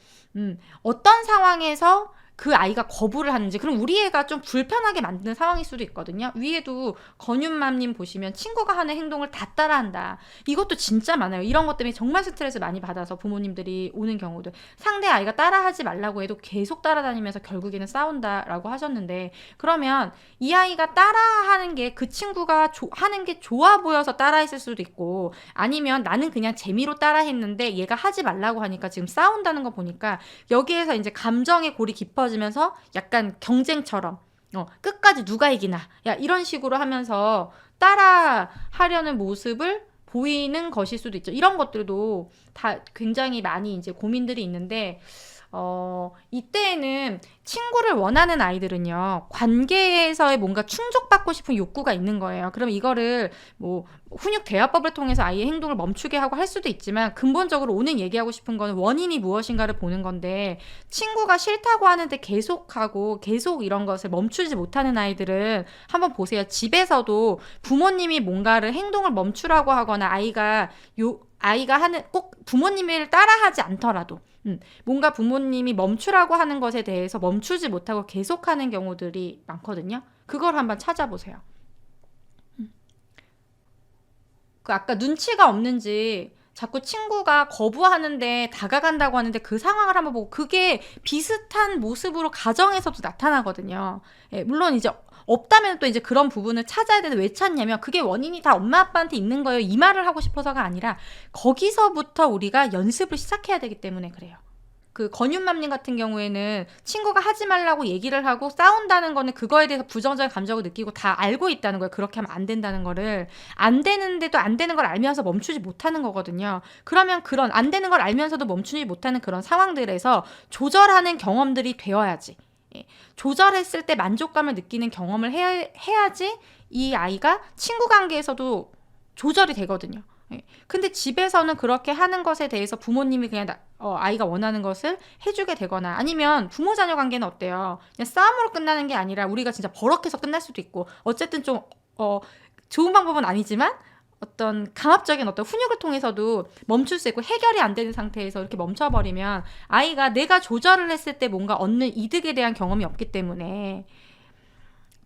어떤 상황에서 그 아이가 거부를 하는지 그럼 우리 애가 좀 불편하게 만드는 상황일 수도 있거든요. 위에도 건윤맘님 보시면 친구가 하는 행동을 다 따라한다. 이것도 진짜 많아요. 이런 것 때문에 정말 스트레스 많이 받아서 부모님들이 오는 경우도 상대 아이가 따라하지 말라고 해도 계속 따라다니면서 결국에는 싸운다라고 하셨는데 그러면 이 아이가 따라하는 게 그 친구가 하는 게 좋아 보여서 따라했을 수도 있고 아니면 나는 그냥 재미로 따라했는데 얘가 하지 말라고 하니까 지금 싸운다는 거 보니까 여기에서 이제 감정의 골이 깊어지면서 약간 경쟁처럼 끝까지 누가 이기나 야 이런 식으로 하면서 따라 하려는 모습을 보이는 것일 수도 있죠. 이런 것들도 다 굉장히 많이 이제 고민들이 있는데 이때에는 친구를 원하는 아이들은요, 관계에서의 뭔가 충족받고 싶은 욕구가 있는 거예요. 그럼 이거를 뭐, 훈육 대화법을 통해서 아이의 행동을 멈추게 하고 할 수도 있지만, 근본적으로 오늘 얘기하고 싶은 거는 원인이 무엇인가를 보는 건데, 친구가 싫다고 하는데 계속하고, 계속 이런 것을 멈추지 못하는 아이들은 한번 보세요. 집에서도 부모님이 뭔가를 행동을 멈추라고 하거나 아이가 하는, 꼭 부모님을 따라하지 않더라도, 뭔가 부모님이 멈추라고 하는 것에 대해서 멈추지 못하고 계속하는 경우들이 많거든요. 그걸 한번 찾아보세요. 그 아까 눈치가 없는지 자꾸 친구가 거부하는데 다가간다고 하는데 그 상황을 한번 보고 그게 비슷한 모습으로 가정에서도 나타나거든요. 예, 물론 이제 없다면 또 이제 그런 부분을 찾아야 되는데 왜 찾냐면 그게 원인이 다 엄마 아빠한테 있는 거예요. 이 말을 하고 싶어서가 아니라 거기서부터 우리가 연습을 시작해야 되기 때문에 그래요. 그 건윤맘님 같은 경우에는 친구가 하지 말라고 얘기를 하고 싸운다는 거는 그거에 대해서 부정적인 감정을 느끼고 다 알고 있다는 거예요. 그렇게 하면 안 된다는 거를. 안 되는데도 안 되는 걸 알면서 멈추지 못하는 거거든요. 그러면 그런 안 되는 걸 알면서도 멈추지 못하는 그런 상황들에서 조절하는 경험들이 되어야지. 조절했을 때 만족감을 느끼는 경험을 해야지 이 아이가 친구 관계에서도 조절이 되거든요. 근데 집에서는 그렇게 하는 것에 대해서 부모님이 그냥 아이가 원하는 것을 해주게 되거나 아니면 부모 자녀 관계는 어때요? 그냥 싸움으로 끝나는 게 아니라 우리가 진짜 버럭해서 끝날 수도 있고 어쨌든 좀 좋은 방법은 아니지만 어떤 강압적인 어떤 훈육을 통해서도 멈출 수 있고 해결이 안 되는 상태에서 이렇게 멈춰버리면 아이가 내가 조절을 했을 때 뭔가 얻는 이득에 대한 경험이 없기 때문에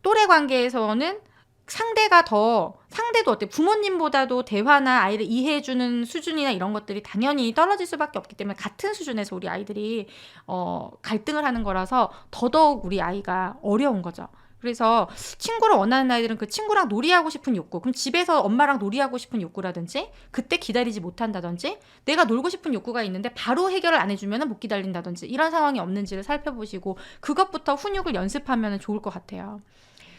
또래 관계에서는 상대도 어때 부모님보다도 대화나 아이를 이해해주는 수준이나 이런 것들이 당연히 떨어질 수밖에 없기 때문에 같은 수준에서 우리 아이들이 갈등을 하는 거라서 더더욱 우리 아이가 어려운 거죠. 그래서 친구를 원하는 아이들은 그 친구랑 놀이하고 싶은 욕구, 그럼 집에서 엄마랑 놀이하고 싶은 욕구라든지 그때 기다리지 못한다든지 내가 놀고 싶은 욕구가 있는데 바로 해결을 안 해주면 못 기다린다든지 이런 상황이 없는지를 살펴보시고 그것부터 훈육을 연습하면 좋을 것 같아요.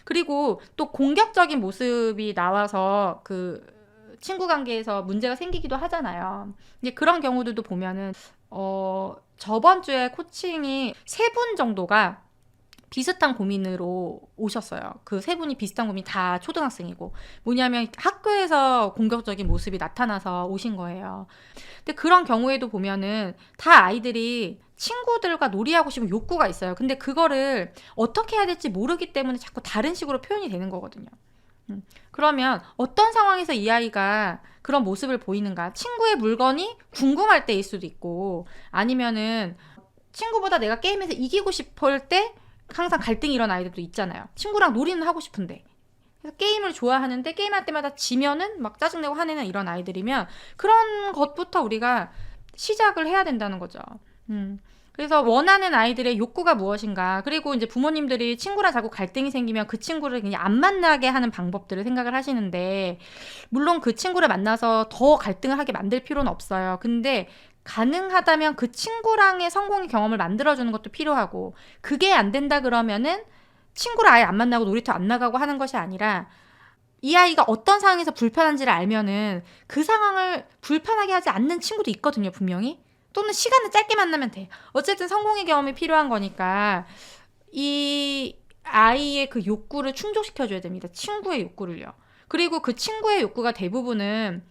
그리고 또 공격적인 모습이 나와서 그 친구 관계에서 문제가 생기기도 하잖아요. 이제 그런 경우들도 보면은 저번 주에 코칭이 3분 정도가 비슷한 고민으로 오셨어요. 그 3분이 비슷한 고민 다 초등학생이고 뭐냐면 학교에서 공격적인 모습이 나타나서 오신 거예요. 근데 그런 경우에도 보면은 다 아이들이 친구들과 놀이하고 싶은 욕구가 있어요. 근데 그거를 어떻게 해야 될지 모르기 때문에 자꾸 다른 식으로 표현이 되는 거거든요. 그러면 어떤 상황에서 이 아이가 그런 모습을 보이는가? 친구의 물건이 궁금할 때일 수도 있고, 아니면은 친구보다 내가 게임에서 이기고 싶을 때 항상 갈등이 일어나는 아이들도 있잖아요. 친구랑 놀이는 하고 싶은데. 그래서 게임을 좋아하는데 게임할 때마다 지면은 막 짜증내고 화내는 이런 아이들이면 그런 것부터 우리가 시작을 해야 된다는 거죠. 그래서 원하는 아이들의 욕구가 무엇인가, 그리고 이제 부모님들이 친구랑 자꾸 갈등이 생기면 그 친구를 그냥 안 만나게 하는 방법들을 생각을 하시는데, 물론 그 친구를 만나서 더 갈등을 하게 만들 필요는 없어요. 근데 가능하다면 그 친구랑의 성공의 경험을 만들어주는 것도 필요하고, 그게 안 된다 그러면은 친구를 아예 안 만나고 놀이터 안 나가고 하는 것이 아니라, 이 아이가 어떤 상황에서 불편한지를 알면은 그 상황을 불편하게 하지 않는 친구도 있거든요, 분명히. 또는 시간을 짧게 만나면 돼. 어쨌든 성공의 경험이 필요한 거니까 이 아이의 그 욕구를 충족시켜줘야 됩니다. 친구의 욕구를요. 그리고 그 친구의 욕구가 대부분은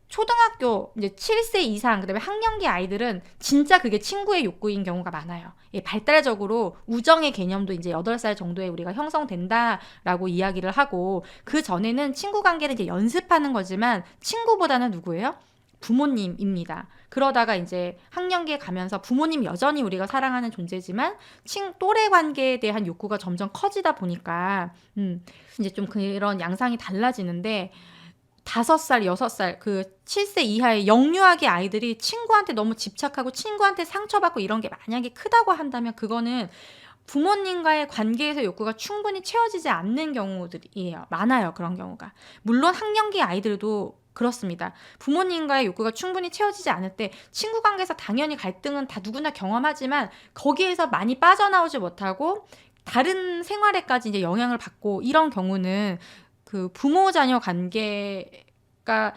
초등학교 이제 7세 이상, 그다음에 학년기 아이들은 진짜 그게 친구의 욕구인 경우가 많아요. 예, 발달적으로 우정의 개념도 이제 8살 정도에 우리가 형성된다라고 이야기를 하고, 그 전에는 친구 관계를 이제 연습하는 거지만 친구보다는 누구예요? 부모님입니다. 그러다가 이제 학년기에 가면서 부모님 여전히 우리가 사랑하는 존재지만 또래 관계에 대한 욕구가 점점 커지다 보니까 이제 좀 그런 양상이 달라지는데, 5살, 6살, 그 7세 이하의 영유아기 아이들이 친구한테 너무 집착하고 친구한테 상처받고 이런 게 만약에 크다고 한다면, 그거는 부모님과의 관계에서 욕구가 충분히 채워지지 않는 경우들이에요. 많아요, 그런 경우가. 물론 학년기 아이들도 그렇습니다. 부모님과의 욕구가 충분히 채워지지 않을 때 친구 관계에서 당연히 갈등은 다 누구나 경험하지만, 거기에서 많이 빠져나오지 못하고 다른 생활에까지 이제 영향을 받고, 이런 경우는 그 부모 자녀 관계가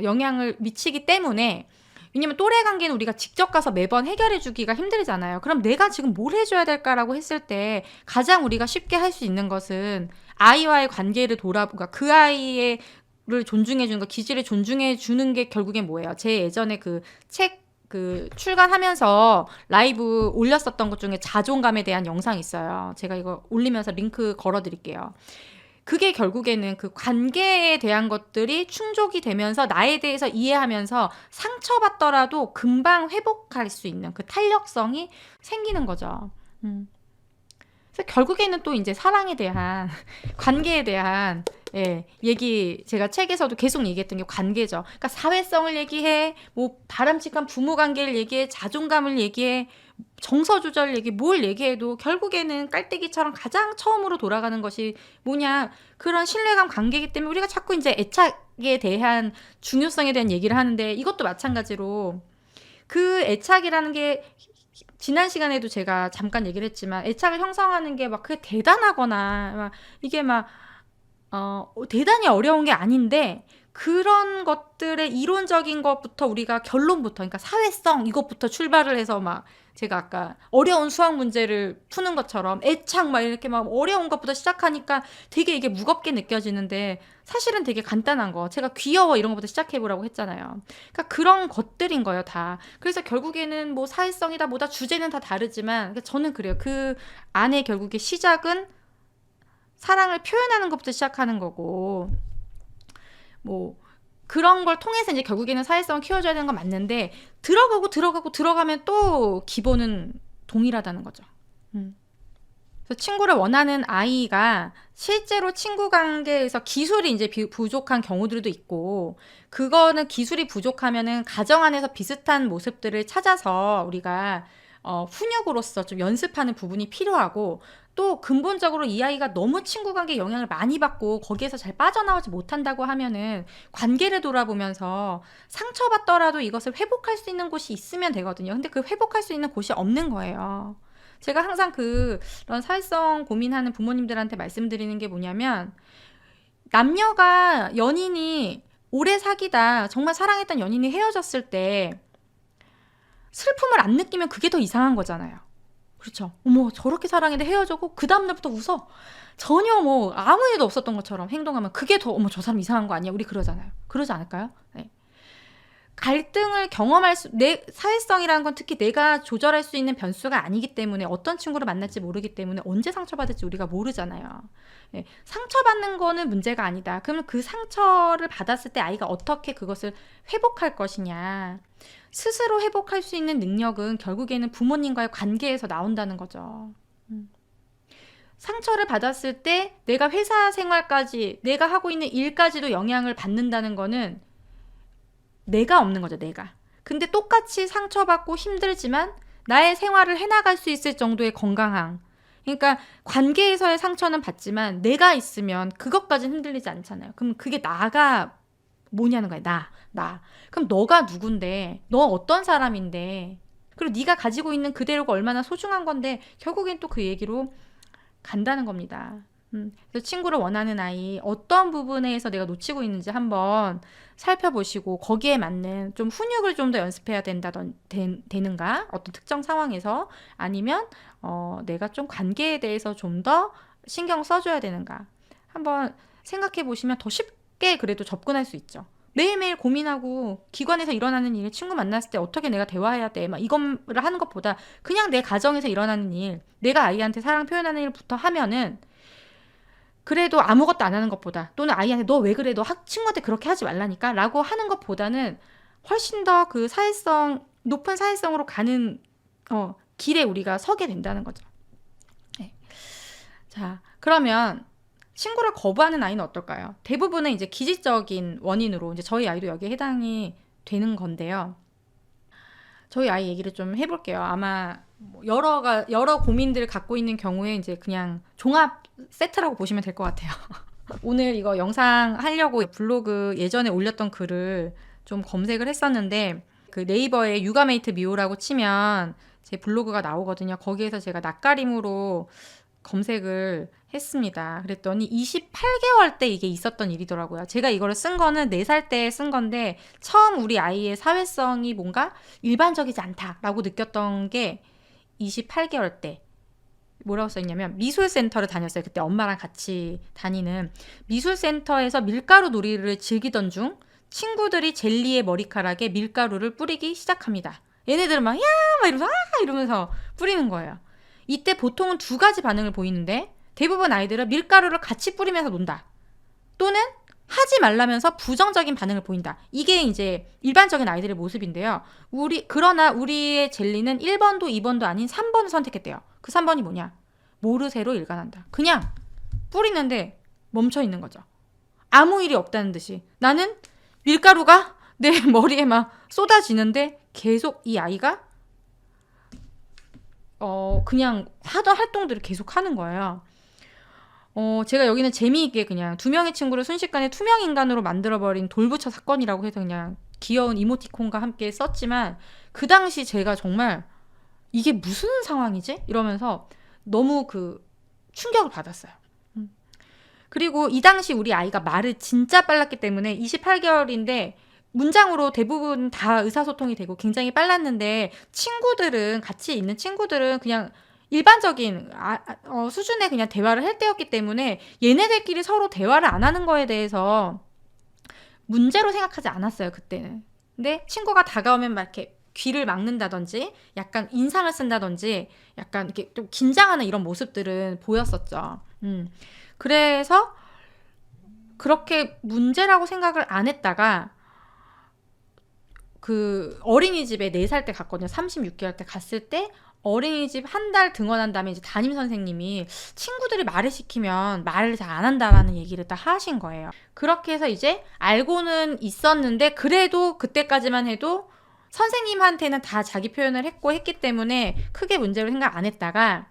영향을 미치기 때문에, 왜냐면 또래 관계는 우리가 직접 가서 매번 해결해 주기가 힘들잖아요. 그럼 내가 지금 뭘 해줘야 될까라고 했을 때 가장 우리가 쉽게 할 수 있는 것은 아이와의 관계를 돌아보고, 그 아이의 를 존중해 주는 거, 기질을 존중해 주는 게 결국엔 뭐예요? 제 예전에 그 책 출간하면서 라이브 올렸었던 것 중에 자존감에 대한 영상이 있어요. 제가 이거 올리면서 링크 걸어 드릴게요. 그게 결국에는 그 관계에 대한 것들이 충족이 되면서 나에 대해서 이해하면서 상처받더라도 금방 회복할 수 있는 그 탄력성이 생기는 거죠. 그래서 결국에는 또 이제 사랑에 대한 관계에 대한 얘기, 제가 책에서도 계속 얘기했던 게 관계죠. 그러니까 사회성을 얘기해, 뭐 바람직한 부모 관계를 얘기해, 자존감을 얘기해, 정서 조절 얘기, 뭘 얘기해도 결국에는 깔때기처럼 가장 처음으로 돌아가는 것이 뭐냐, 그런 신뢰감 관계이기 때문에 우리가 자꾸 이제 애착에 대한 중요성에 대한 얘기를 하는데, 이것도 마찬가지로 그 애착이라는 게, 지난 시간에도 제가 잠깐 얘기를 했지만, 애착을 형성하는 게 막 그게 대단하거나 막 이게 막 대단히 어려운 게 아닌데, 그런 것들의 이론적인 것부터 우리가 결론부터, 그러니까 사회성 이것부터 출발을 해서, 막 제가 아까 어려운 수학 문제를 푸는 것처럼 애착 막 이렇게 막 어려운 것부터 시작하니까 되게 이게 무겁게 느껴지는데, 사실은 되게 간단한 거, 제가 귀여워 이런 것부터 시작해보라고 했잖아요. 그러니까 그런 것들인 거예요, 다. 그래서 결국에는 뭐 사회성이다 뭐다 주제는 다 다르지만, 그러니까 저는 그래요. 그 안에 결국에 시작은 사랑을 표현하는 것부터 시작하는 거고, 뭐 그런 걸 통해서 이제 결국에는 사회성을 키워줘야 되는 건 맞는데, 들어가면 또 기본은 동일하다는 거죠. 그래서 친구를 원하는 아이가 실제로 친구 관계에서 기술이 이제 부족한 경우들도 있고, 그거는 기술이 부족하면은 가정 안에서 비슷한 모습들을 찾아서 우리가 훈육으로서 좀 연습하는 부분이 필요하고, 또 근본적으로 이 아이가 너무 친구 관계에 영향을 많이 받고 거기에서 잘 빠져나오지 못한다고 하면은 관계를 돌아보면서 상처받더라도 이것을 회복할 수 있는 곳이 있으면 되거든요. 근데 그 회복할 수 있는 곳이 없는 거예요. 제가 항상 그런 사회성 고민하는 부모님들한테 말씀드리는 게 뭐냐면, 남녀가 연인이 오래 사귀다 정말 사랑했던 연인이 헤어졌을 때 슬픔을 안 느끼면 그게 더 이상한 거잖아요. 그렇죠. 어머, 저렇게 사랑했는데 헤어졌고 그 다음날부터 웃어. 전혀 뭐 아무 일도 없었던 것처럼 행동하면 그게 더, 어머, 저 사람 이상한 거 아니야? 우리 그러잖아요. 그러지 않을까요? 네. 갈등을 경험할 내 사회성이라는 건 특히 내가 조절할 수 있는 변수가 아니기 때문에 어떤 친구를 만날지 모르기 때문에 언제 상처받을지 우리가 모르잖아요. 네, 상처받는 거는 문제가 아니다. 그러면 그 상처를 받았을 때 아이가 어떻게 그것을 회복할 것이냐. 스스로 회복할 수 있는 능력은 결국에는 부모님과의 관계에서 나온다는 거죠. 상처를 받았을 때 내가 회사 생활까지, 내가 하고 있는 일까지도 영향을 받는다는 거는 내가 없는 거죠, 내가. 근데 똑같이 상처받고 힘들지만 나의 생활을 해나갈 수 있을 정도의 건강함. 그러니까 관계에서의 상처는 받지만 내가 있으면 그것까지는 흔들리지 않잖아요. 그럼 그게 나가 뭐냐는 거야. 나. 그럼 너가 누군데? 너 어떤 사람인데? 그리고 네가 가지고 있는 그대로가 얼마나 소중한 건데 결국엔 또 그 얘기로 간다는 겁니다. 그래서 친구를 원하는 아이 어떤 부분에서 내가 놓치고 있는지 한번 살펴보시고 거기에 맞는 좀 훈육을 좀 더 연습해야 되는가 어떤 특정 상황에서 아니면 내가 좀 관계에 대해서 좀 더 신경 써줘야 되는가 한번 생각해 보시면 더 쉽게 그래도 접근할 수 있죠. 매일매일 고민하고 기관에서 일어나는 일, 친구 만났을 때 어떻게 내가 대화해야 돼, 막 이거를 하는 것보다 그냥 내 가정에서 일어나는 일, 내가 아이한테 사랑 표현하는 일부터 하면은 그래도 아무것도 안 하는 것보다 또는 아이한테 너 왜 그래, 너 친구한테 그렇게 하지 말라니까 라고 하는 것보다는 훨씬 더 그 높은 사회성으로 가는 길에 우리가 서게 된다는 거죠. 네. 자, 그러면 친구를 거부하는 아이는 어떨까요? 대부분은 이제 기질적인 원인으로 이제 저희 아이도 여기에 해당이 되는 건데요. 저희 아이 얘기를 좀 해볼게요. 아마 여러 고민들을 갖고 있는 경우에 이제 그냥 종합 세트라고 보시면 될 것 같아요. 오늘 이거 영상 하려고 블로그 예전에 올렸던 글을 좀 검색을 했었는데 그 네이버에 육아메이트 미호라고 치면 제 블로그가 나오거든요. 거기에서 제가 낯가림으로 검색을 했습니다. 그랬더니 28개월 때 이게 있었던 일이더라고요. 제가 이거를 쓴 거는 4살 때 쓴 건데 처음 우리 아이의 사회성이 뭔가 일반적이지 않다라고 느꼈던 게 28개월 때 뭐라고 써있냐면 미술센터를 다녔어요. 그때 엄마랑 같이 다니는 미술센터에서 밀가루 놀이를 즐기던 중 친구들이 젤리의 머리카락에 밀가루를 뿌리기 시작합니다. 얘네들은 막 야! 막 이러면서 아! 이러면서 뿌리는 거예요. 이때 보통은 2가지 반응을 보이는데 대부분 아이들은 밀가루를 같이 뿌리면서 논다. 또는 하지 말라면서 부정적인 반응을 보인다. 이게 이제 일반적인 아이들의 모습인데요. 그러나 우리의 젤리는 1번도 2번도 아닌 3번을 선택했대요. 그 3번이 뭐냐? 모르쇠로 일관한다. 그냥 뿌리는데 멈춰 있는 거죠. 아무 일이 없다는 듯이. 나는 밀가루가 내 머리에 막 쏟아지는데 계속 이 아이가 그냥 하던 활동들을 계속 하는 거예요. 제가 여기는 재미있게 그냥 2명의 친구를 순식간에 투명 인간으로 만들어버린 돌부처 사건이라고 해서 그냥 귀여운 이모티콘과 함께 썼지만 그 당시 제가 정말 이게 무슨 상황이지? 이러면서 너무 그 충격을 받았어요. 그리고 이 당시 우리 아이가 말을 진짜 빨랐기 때문에 28개월인데 문장으로 대부분 다 의사소통이 되고 굉장히 빨랐는데 같이 있는 친구들은 그냥 일반적인 수준의 그냥 대화를 할 때였기 때문에 얘네들끼리 서로 대화를 안 하는 거에 대해서 문제로 생각하지 않았어요, 그때는. 근데 친구가 다가오면 막 이렇게 귀를 막는다든지 약간 인상을 쓴다든지 약간 이렇게 좀 긴장하는 이런 모습들은 보였었죠. 그래서 그렇게 문제라고 생각을 안 했다가 그 어린이집에 4살 때 갔거든요. 36개월 때 갔을 때 어린이집 한 달 등원한 다음에 이제 담임 선생님이 친구들이 말을 시키면 말을 잘 안 한다라는 얘기를 딱 하신 거예요. 그렇게 해서 이제 알고는 있었는데 그래도 그때까지만 해도 선생님한테는 다 자기 표현을 했기 때문에 크게 문제로 생각 안 했다가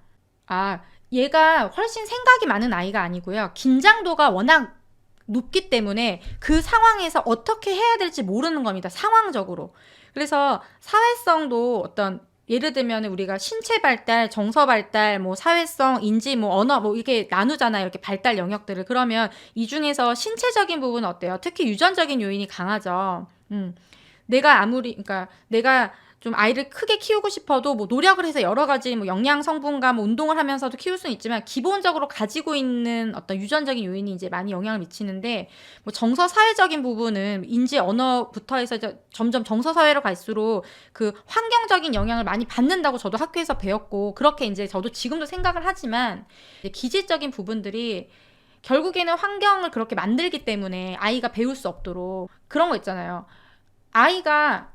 얘가 훨씬 생각이 많은 아이가 아니고요. 긴장도가 워낙 높기 때문에 그 상황에서 어떻게 해야 될지 모르는 겁니다. 상황적으로. 그래서 사회성도 어떤 예를 들면 우리가 신체 발달, 정서 발달, 뭐 사회성, 인지, 뭐 언어, 뭐 이렇게 나누잖아요. 이렇게 발달 영역들을. 그러면 이 중에서 신체적인 부분은 어때요? 특히 유전적인 요인이 강하죠. 내가 좀 아이를 크게 키우고 싶어도 뭐 노력을 해서 여러 가지 뭐 영양 성분과 뭐 운동을 하면서도 키울 수는 있지만 기본적으로 가지고 있는 어떤 유전적인 요인이 이제 많이 영향을 미치는데 뭐 정서 사회적인 부분은 인지 언어부터 해서 이제 점점 정서 사회로 갈수록 그 환경적인 영향을 많이 받는다고 저도 학교에서 배웠고 그렇게 이제 저도 지금도 생각을 하지만 이제 기질적인 부분들이 결국에는 환경을 그렇게 만들기 때문에 아이가 배울 수 없도록 그런 거 있잖아요. 아이가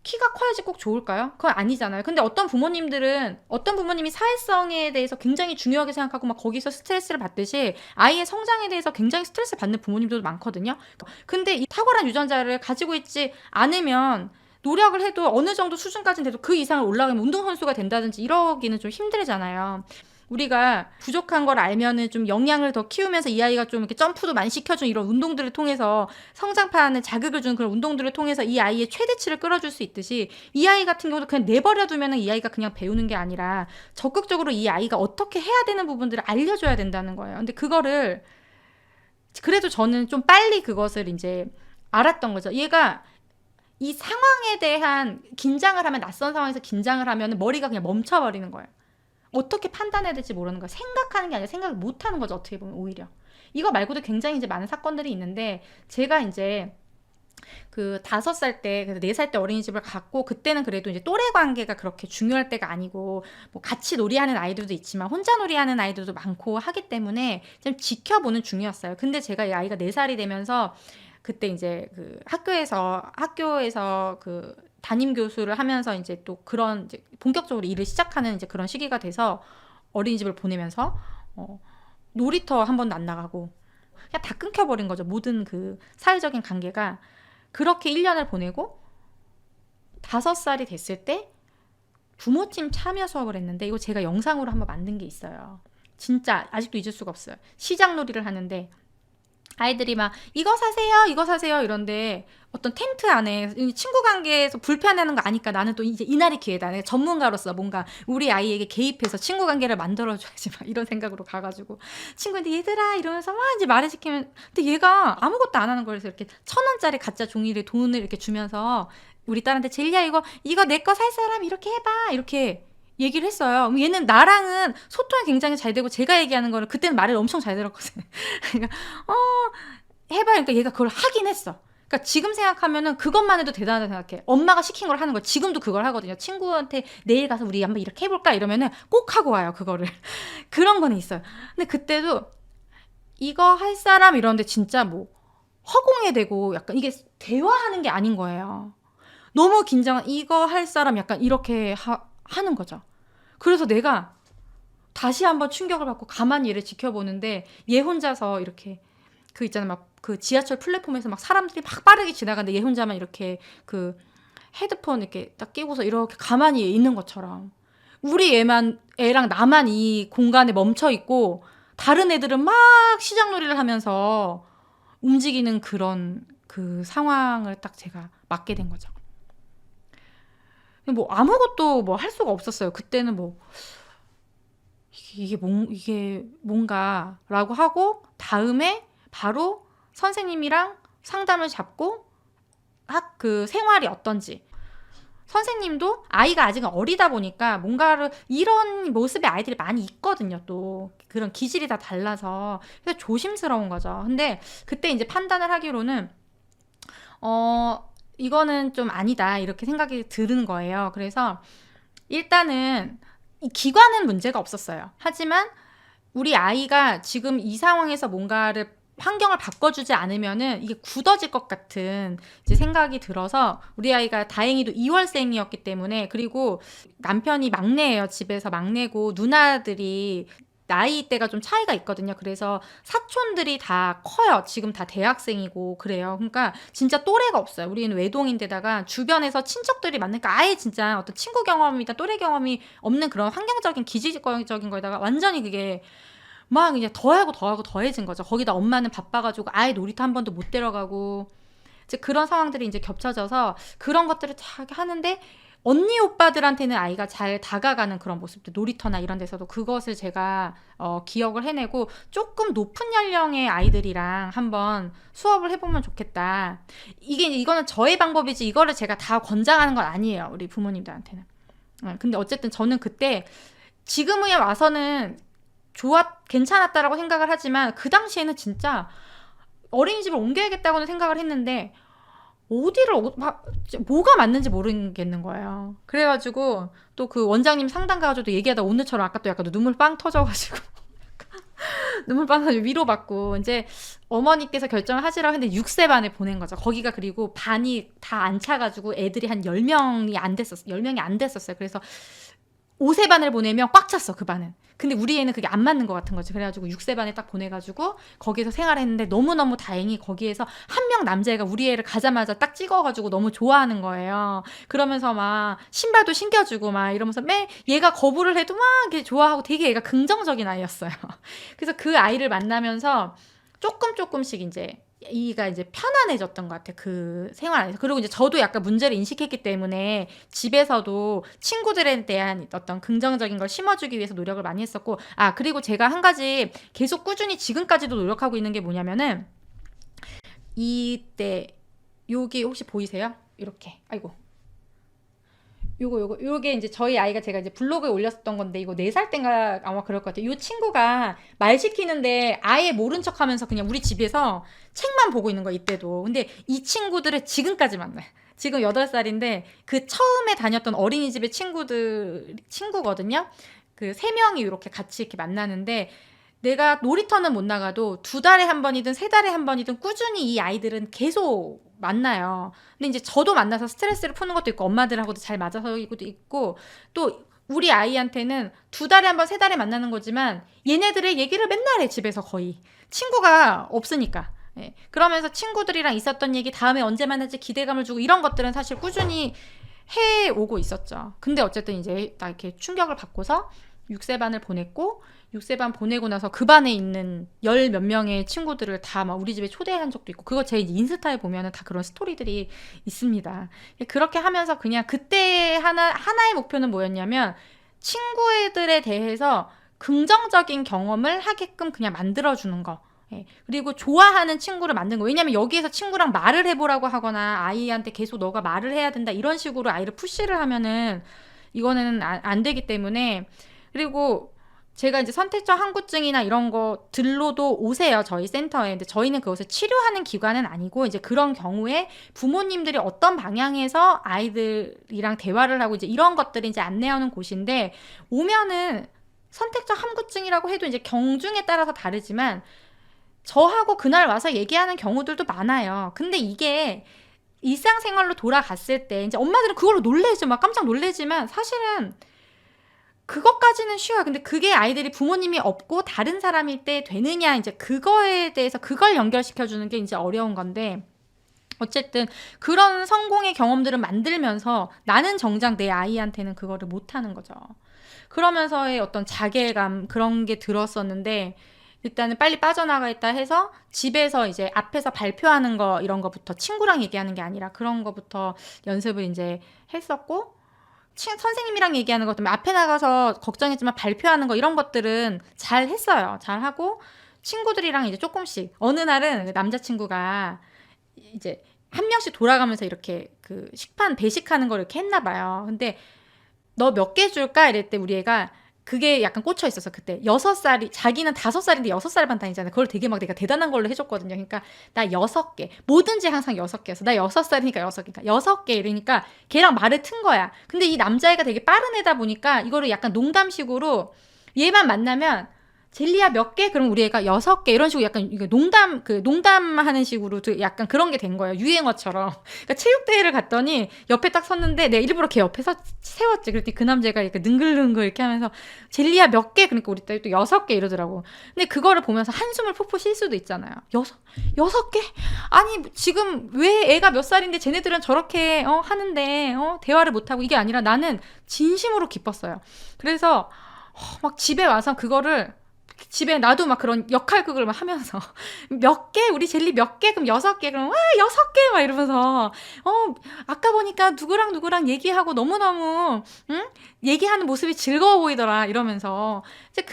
키가 커야지 꼭 좋을까요? 그건 아니잖아요. 근데 어떤 부모님이 사회성에 대해서 굉장히 중요하게 생각하고 막 거기서 스트레스를 받듯이 아이의 성장에 대해서 굉장히 스트레스 받는 부모님들도 많거든요. 근데 이 탁월한 유전자를 가지고 있지 않으면 노력을 해도 어느 정도 수준까지는 돼도 그 이상을 올라가면 운동선수가 된다든지 이러기는 좀 힘들잖아요. 우리가 부족한 걸 알면은 좀 영양을 더 키우면서 이 아이가 좀 이렇게 점프도 많이 시켜준 이런 운동들을 통해서 성장판에 자극을 주는 그런 운동들을 통해서 이 아이의 최대치를 끌어줄 수 있듯이 이 아이 같은 경우도 그냥 내버려두면은 이 아이가 그냥 배우는 게 아니라 적극적으로 이 아이가 어떻게 해야 되는 부분들을 알려줘야 된다는 거예요. 근데 그거를 그래도 저는 좀 빨리 그것을 이제 알았던 거죠. 얘가 이 상황에 대한 긴장을 하면 낯선 상황에서 긴장을 하면 머리가 그냥 멈춰버리는 거예요. 어떻게 판단해야 될지 모르는 거야. 생각하는 게 아니라 생각을 못 하는 거죠. 어떻게 보면 오히려. 이거 말고도 굉장히 이제 많은 사건들이 있는데 제가 이제 그 5살 때, 그래서 4살 때 어린이집을 갔고 그때는 그래도 이제 또래 관계가 그렇게 중요할 때가 아니고 뭐 같이 놀이하는 아이들도 있지만 혼자 놀이하는 아이들도 많고 하기 때문에 좀 지켜보는 중이었어요. 근데 제가 이 아이가 4살이 되면서 그때 이제 그 학교에서 그 담임 교수를 하면서 이제 또 그런 이제 본격적으로 일을 시작하는 이제 그런 시기가 돼서 어린이집을 보내면서 놀이터 한 번도 안 나가고 그냥 다 끊겨버린 거죠. 모든 그 사회적인 관계가. 그렇게 1년을 보내고 5살이 됐을 때 부모팀 참여 수업을 했는데 이거 제가 영상으로 한번 만든 게 있어요. 진짜 아직도 잊을 수가 없어요. 시장 놀이를 하는데 아이들이 막 이거 사세요 이런데 어떤 텐트 안에 친구 관계에서 불편해하는 거 아니까 나는 또 이제 이날이 기회다. 내가 전문가로서 뭔가 우리 아이에게 개입해서 친구 관계를 만들어줘야지 막 이런 생각으로 가가지고 친구한테 얘들아 이러면서 막 이제 말을 시키면 근데 얘가 아무것도 안 하는 거라서 이렇게 1,000원짜리 가짜 종이를 돈을 이렇게 주면서 우리 딸한테 젤리야 이거 내 거 살 사람 이렇게 해봐 이렇게 얘기를 했어요. 얘는 나랑은 소통이 굉장히 잘 되고 제가 얘기하는 거를 그때는 말을 엄청 잘 들었거든요. 그러니까 해봐. 그러니까 얘가 그걸 하긴 했어. 그러니까 지금 생각하면은 그것만 해도 대단하다고 생각해. 엄마가 시킨 걸 하는 거 지금도 그걸 하거든요. 친구한테 내일 가서 우리 한번 이렇게 해볼까 이러면은 꼭 하고 와요 그거를. 그런 거는 있어요. 근데 그때도 이거 할 사람 이러는데 진짜 뭐 허공에 대고 약간 이게 대화하는 게 아닌 거예요. 너무 긴장한 이거 할 사람 약간 이렇게 하는 거죠. 그래서 내가 다시 한번 충격을 받고 가만히 얘를 지켜보는데 얘 혼자서 이렇게 그 있잖아 막 그 지하철 플랫폼에서 막 사람들이 막 빠르게 지나가는데 얘 혼자만 이렇게 그 헤드폰 이렇게 딱 끼고서 이렇게 가만히 있는 것처럼 우리 애랑 나만 이 공간에 멈춰 있고 다른 애들은 막 시장놀이를 하면서 움직이는 그런 그 상황을 딱 제가 맞게 된 거죠. 뭐 아무것도 뭐 할 수가 없었어요. 그때는 뭐 이게 뭔가라고 하고 다음에 바로 선생님이랑 상담을 잡고 그 생활이 어떤지. 선생님도 아이가 아직 어리다 보니까 뭔가를 이런 모습의 아이들이 많이 있거든요. 또 그런 기질이 다 달라서 그래서 조심스러운 거죠. 근데 그때 이제 판단을 하기로는 이거는 좀 아니다 이렇게 생각이 드는 거예요. 그래서 일단은 이 기관은 문제가 없었어요. 하지만 우리 아이가 지금 이 상황에서 뭔가를 환경을 바꿔주지 않으면은 이게 굳어질 것 같은 이제 생각이 들어서 우리 아이가 다행히도 2월생이었기 때문에 그리고 남편이 막내예요. 집에서 막내고 누나들이 나이대가 좀 차이가 있거든요. 그래서 사촌들이 다 커요. 지금 다 대학생이고 그래요. 그러니까 진짜 또래가 없어요. 우리는 외동인데다가 주변에서 친척들이 많으니까 아예 진짜 어떤 친구 경험이나 또래 경험이 없는 그런 환경적인 기질적인 거에다가 완전히 그게 막 이제 더해진 거죠. 거기다 엄마는 바빠가지고 아예 놀이터 한 번도 못 데려가고 이제 그런 상황들이 이제 겹쳐져서 그런 것들을 다 하는데 언니 오빠들한테는 아이가 잘 다가가는 그런 모습들, 놀이터나 이런 데서도 그것을 제가 기억을 해내고 조금 높은 연령의 아이들이랑 한번 수업을 해보면 좋겠다. 이거는 저의 방법이지 이거를 제가 다 권장하는 건 아니에요. 우리 부모님들한테는. 근데 어쨌든 저는 그때 지금에 와서는 괜찮았다라고 생각을 하지만 그 당시에는 진짜 어린이집을 옮겨야겠다고는 생각을 했는데 뭐가 맞는지 모르겠는 거예요. 그래가지고 또 그 원장님 상담 가가지고 얘기하다 오늘처럼 아까 또 약간 눈물 빵 터져가지고 눈물 빵 터져 위로받고 이제 어머니께서 결정을 하시라고 했는데 6세반에 보낸 거죠. 거기가 그리고 반이 다 안 차가지고 애들이 한 10명이 안 됐었어요. 10명이 안 됐었어요. 그래서 5세반을 보내면 꽉 찼어, 그 반은. 근데 우리 애는 그게 안 맞는 것 같은 거지. 그래가지고 6세반에 딱 보내가지고 거기에서 생활했는데 너무너무 다행히 거기에서 한 명 남자애가 우리 애를 가자마자 딱 찍어가지고 너무 좋아하는 거예요. 그러면서 막 신발도 신겨주고 막 이러면서 얘가 거부를 해도 막 이렇게 좋아하고 되게 애가 긍정적인 아이였어요. 그래서 그 아이를 만나면서 조금씩 이제 이가 이제 편안해졌던 것 같아. 그 생활 안에서. 그리고 이제 저도 약간 문제를 인식했기 때문에 집에서도 친구들에 대한 어떤 긍정적인 걸 심어주기 위해서 노력을 많이 했었고, 그리고 제가 한 가지 계속 꾸준히 지금까지도 노력하고 있는 게 뭐냐면은 이때 여기 혹시 보이세요? 이렇게. 아이고. 요게 이제 저희 아이가 제가 이제 블로그에 올렸었던 건데 이거 4살 땐가 아마 그럴 것 같아요. 요 친구가 말 시키는데 아예 모른 척 하면서 그냥 우리 집에서 책만 보고 있는 거야, 이때도. 근데 이 친구들을 지금까지 만나요. 지금 8살인데 그 처음에 다녔던 어린이집의 친구거든요. 그 3명이 이렇게 같이 이렇게 만나는데 내가 놀이터는 못 나가도 2달에 한 번이든 3달에 한 번이든 꾸준히 이 아이들은 계속 만나요. 근데 이제 저도 만나서 스트레스를 푸는 것도 있고 엄마들하고도 잘 맞아서 있고 또 우리 아이한테는 2달에 한 번, 3달에 만나는 거지만 얘네들의 얘기를 맨날 해, 집에서 거의. 친구가 없으니까. 예. 그러면서 친구들이랑 있었던 얘기 다음에 언제 만날지 기대감을 주고 이런 것들은 사실 꾸준히 해오고 있었죠. 근데 어쨌든 이제 딱 이렇게 충격을 받고서 6세반을 보냈고 6세반 보내고 나서 그 반에 있는 10 몇 명의 친구들을 다 막 우리 집에 초대한 적도 있고 그거 제 인스타에 보면은 다 그런 스토리들이 있습니다. 그렇게 하면서 그냥 그때 하나의 목표는 뭐였냐면 친구들에 대해서 긍정적인 경험을 하게끔 그냥 만들어주는 거. 그리고 좋아하는 친구를 만든 거. 왜냐면 여기에서 친구랑 말을 해보라고 하거나 아이한테 계속 너가 말을 해야 된다 이런 식으로 아이를 푸시를 하면은 이거는 안 되기 때문에. 그리고 제가 이제 선택적 항구증이나 이런 것들로도 오세요, 저희 센터에. 근데 저희는 그것을 치료하는 기관은 아니고 이제 그런 경우에 부모님들이 어떤 방향에서 아이들이랑 대화를 하고 이제 이런 것들이 이제 안내하는 곳인데 오면은 선택적 항구증이라고 해도 이제 경중에 따라서 다르지만 저하고 그날 와서 얘기하는 경우들도 많아요. 근데 이게 일상생활로 돌아갔을 때 이제 엄마들은 그걸로 놀래죠. 막 깜짝 놀래지만 사실은 그것까지는 쉬워요. 근데 그게 아이들이 부모님이 없고 다른 사람일 때 되느냐 이제 그거에 대해서 그걸 연결시켜주는 게 이제 어려운 건데 어쨌든 그런 성공의 경험들을 만들면서 나는 정작 내 아이한테는 그거를 못하는 거죠. 그러면서의 어떤 자괴감 그런 게 들었었는데 일단은 빨리 빠져나가겠다 해서 집에서 이제 앞에서 발표하는 거 이런 거부터 친구랑 얘기하는 게 아니라 그런 거부터 연습을 이제 했었고 선생님이랑 얘기하는 것 때문에 앞에 나가서 걱정했지만 발표하는 거 이런 것들은 잘 했어요. 잘 하고 친구들이랑 이제 조금씩 어느 날은 남자친구가 이제 한 명씩 돌아가면서 이렇게 그 식판 배식하는 걸 이렇게 했나 봐요. 근데 너 몇 개 줄까? 이랬대 우리 애가. 그게 약간 꽂혀 있었어 그때. 6살이 자기는 5살인데 6살 반 다니잖아요. 그걸 되게 막 내가 대단한 걸로 해줬거든요. 그러니까 나 6개 뭐든지 항상 6개였어. 나 6살이니까 6개 그러니까 6개 이러니까 걔랑 말을 튼 거야. 근데 이 남자애가 되게 빠른 애다 보니까 이거를 약간 농담식으로 얘만 만나면 젤리야 몇 개? 그럼 우리 애가 6개 이런 식으로 약간 농담하는 식으로 약간 그런 게 된 거예요. 유행어처럼. 그러니까 체육대회를 갔더니 옆에 딱 섰는데 내가 일부러 걔 옆에 세웠지. 그랬더니 그 남자가 이렇게 능글능글 이렇게 하면서 젤리야 몇 개? 그러니까 우리 딸이 또 6개 이러더라고. 근데 그거를 보면서 한숨을 푹푹 쉴 수도 있잖아요. 6개? 아니 지금 왜 애가 몇 살인데 쟤네들은 저렇게 하는데 대화를 못하고 이게 아니라 나는 진심으로 기뻤어요. 그래서 막 집에 와서 그거를 집에 나도 막 그런 역할극을 막 하면서 몇 개? 우리 젤리 몇 개? 그럼 6개? 그럼 와 6개! 막 이러면서 아까 보니까 누구랑 누구랑 얘기하고 너무너무 응? 얘기하는 모습이 즐거워 보이더라 이러면서 이제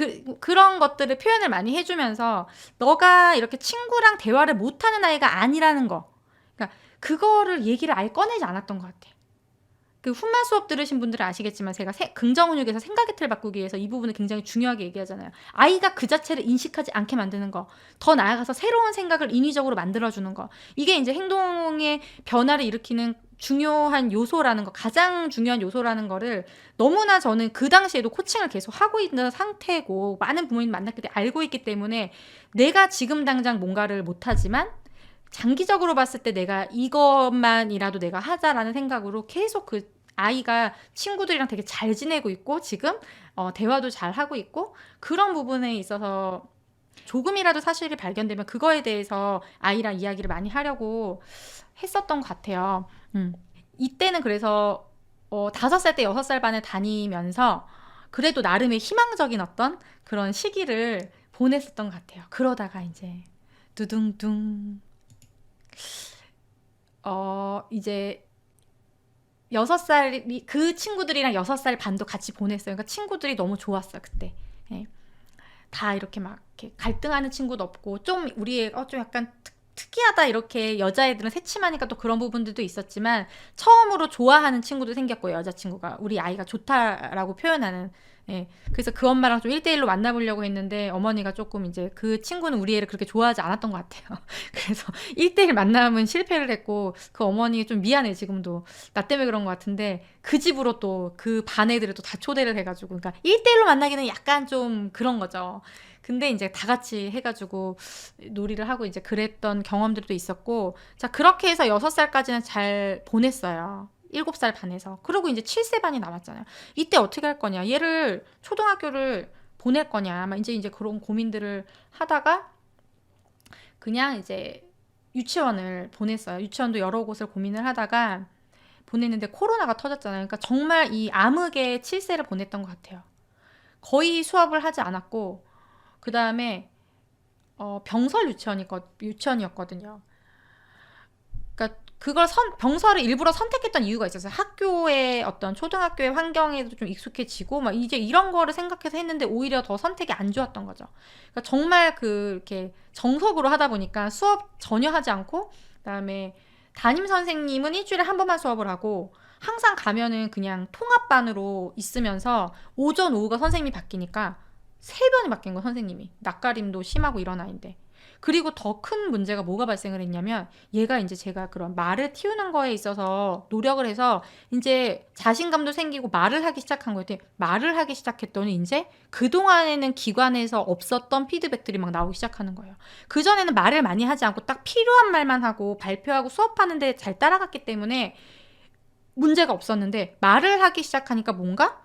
그런 것들을 표현을 많이 해주면서 너가 이렇게 친구랑 대화를 못하는 아이가 아니라는 거, 그러니까 그거를 얘기를 아예 꺼내지 않았던 것 같아. 그 훗말 수업 들으신 분들은 아시겠지만 제가 긍정은육에서 생각의 틀 바꾸기 위해서 이 부분을 굉장히 중요하게 얘기하잖아요. 아이가 그 자체를 인식하지 않게 만드는 거, 더 나아가서 새로운 생각을 인위적으로 만들어주는 거, 이게 이제 행동의 변화를 일으키는 중요한 요소라는 거, 가장 중요한 요소라는 거를 너무나 저는 그 당시에도 코칭을 계속 하고 있는 상태고 많은 부모님 만났을 때 알고 있기 때문에 내가 지금 당장 뭔가를 못하지만 장기적으로 봤을 때 내가 이것만이라도 내가 하자라는 생각으로 계속 그 아이가 친구들이랑 되게 잘 지내고 있고 지금 대화도 잘 하고 있고 그런 부분에 있어서 조금이라도 사실이 발견되면 그거에 대해서 아이랑 이야기를 많이 하려고 했었던 것 같아요. 이때는 그래서 5살 때 6살 반을 다니면서 그래도 나름의 희망적인 어떤 그런 시기를 보냈었던 것 같아요. 그러다가 이제 두둥둥 이제 6살이 그 친구들이랑 6살 반도 같이 보냈어요. 그러니까 친구들이 너무 좋았어요, 그때. 예. 다 이렇게 막 이렇게 갈등하는 친구도 없고 좀 우리 좀 약간 특이하다 이렇게 여자애들은 새침하니까 또 그런 부분들도 있었지만 처음으로 좋아하는 친구도 생겼고 여자친구가 우리 아이가 좋다라고 표현하는. 예. 그래서 그 엄마랑 좀 1대1로 만나보려고 했는데 어머니가 조금 이제 그 친구는 우리 애를 그렇게 좋아하지 않았던 것 같아요. 그래서 1대1 만남은 실패를 했고 그 어머니 좀 미안해 지금도 나 때문에 그런 것 같은데 그 집으로 또 그 반 애들을 또 다 초대를 해가지고 그러니까 1대1로 만나기는 약간 좀 그런 거죠. 근데 이제 다 같이 해가지고 놀이를 하고 이제 그랬던 경험들도 있었고 자 그렇게 해서 6살까지는 잘 보냈어요. 7살 반에서. 그리고 이제 7세 반이 남았잖아요. 이때 어떻게 할 거냐. 얘를 초등학교를 보낼 거냐. 막 이제 그런 고민들을 하다가 그냥 이제 유치원을 보냈어요. 유치원도 여러 곳을 고민을 하다가 보냈는데 코로나가 터졌잖아요. 그러니까 정말 이 암흑의 7세를 보냈던 것 같아요. 거의 수업을 하지 않았고 그 다음에 병설 유치원이었거든요. 그러니까 그걸 병설을 일부러 선택했던 이유가 있었어요. 학교의 어떤 초등학교의 환경에도 좀 익숙해지고 막 이제 이런 거를 생각해서 했는데 오히려 더 선택이 안 좋았던 거죠. 그러니까 정말 이렇게 정석으로 하다 보니까 수업 전혀 하지 않고 그다음에 담임 선생님은 일주일에 한 번만 수업을 하고 항상 가면은 그냥 통합반으로 있으면서 오전 오후가 선생님이 바뀌니까 세 번이 바뀐 거 선생님이. 낯가림도 심하고 이런 아이인데. 그리고 더 큰 문제가 뭐가 발생을 했냐면 얘가 이제 제가 그런 말을 틔우는 거에 있어서 노력을 해서 이제 자신감도 생기고 말을 하기 시작한 거예요. 말을 하기 시작했더니 이제 그동안에는 기관에서 없었던 피드백들이 막 나오기 시작하는 거예요. 그전에는 말을 많이 하지 않고 딱 필요한 말만 하고 발표하고 수업하는데 잘 따라갔기 때문에 문제가 없었는데 말을 하기 시작하니까 뭔가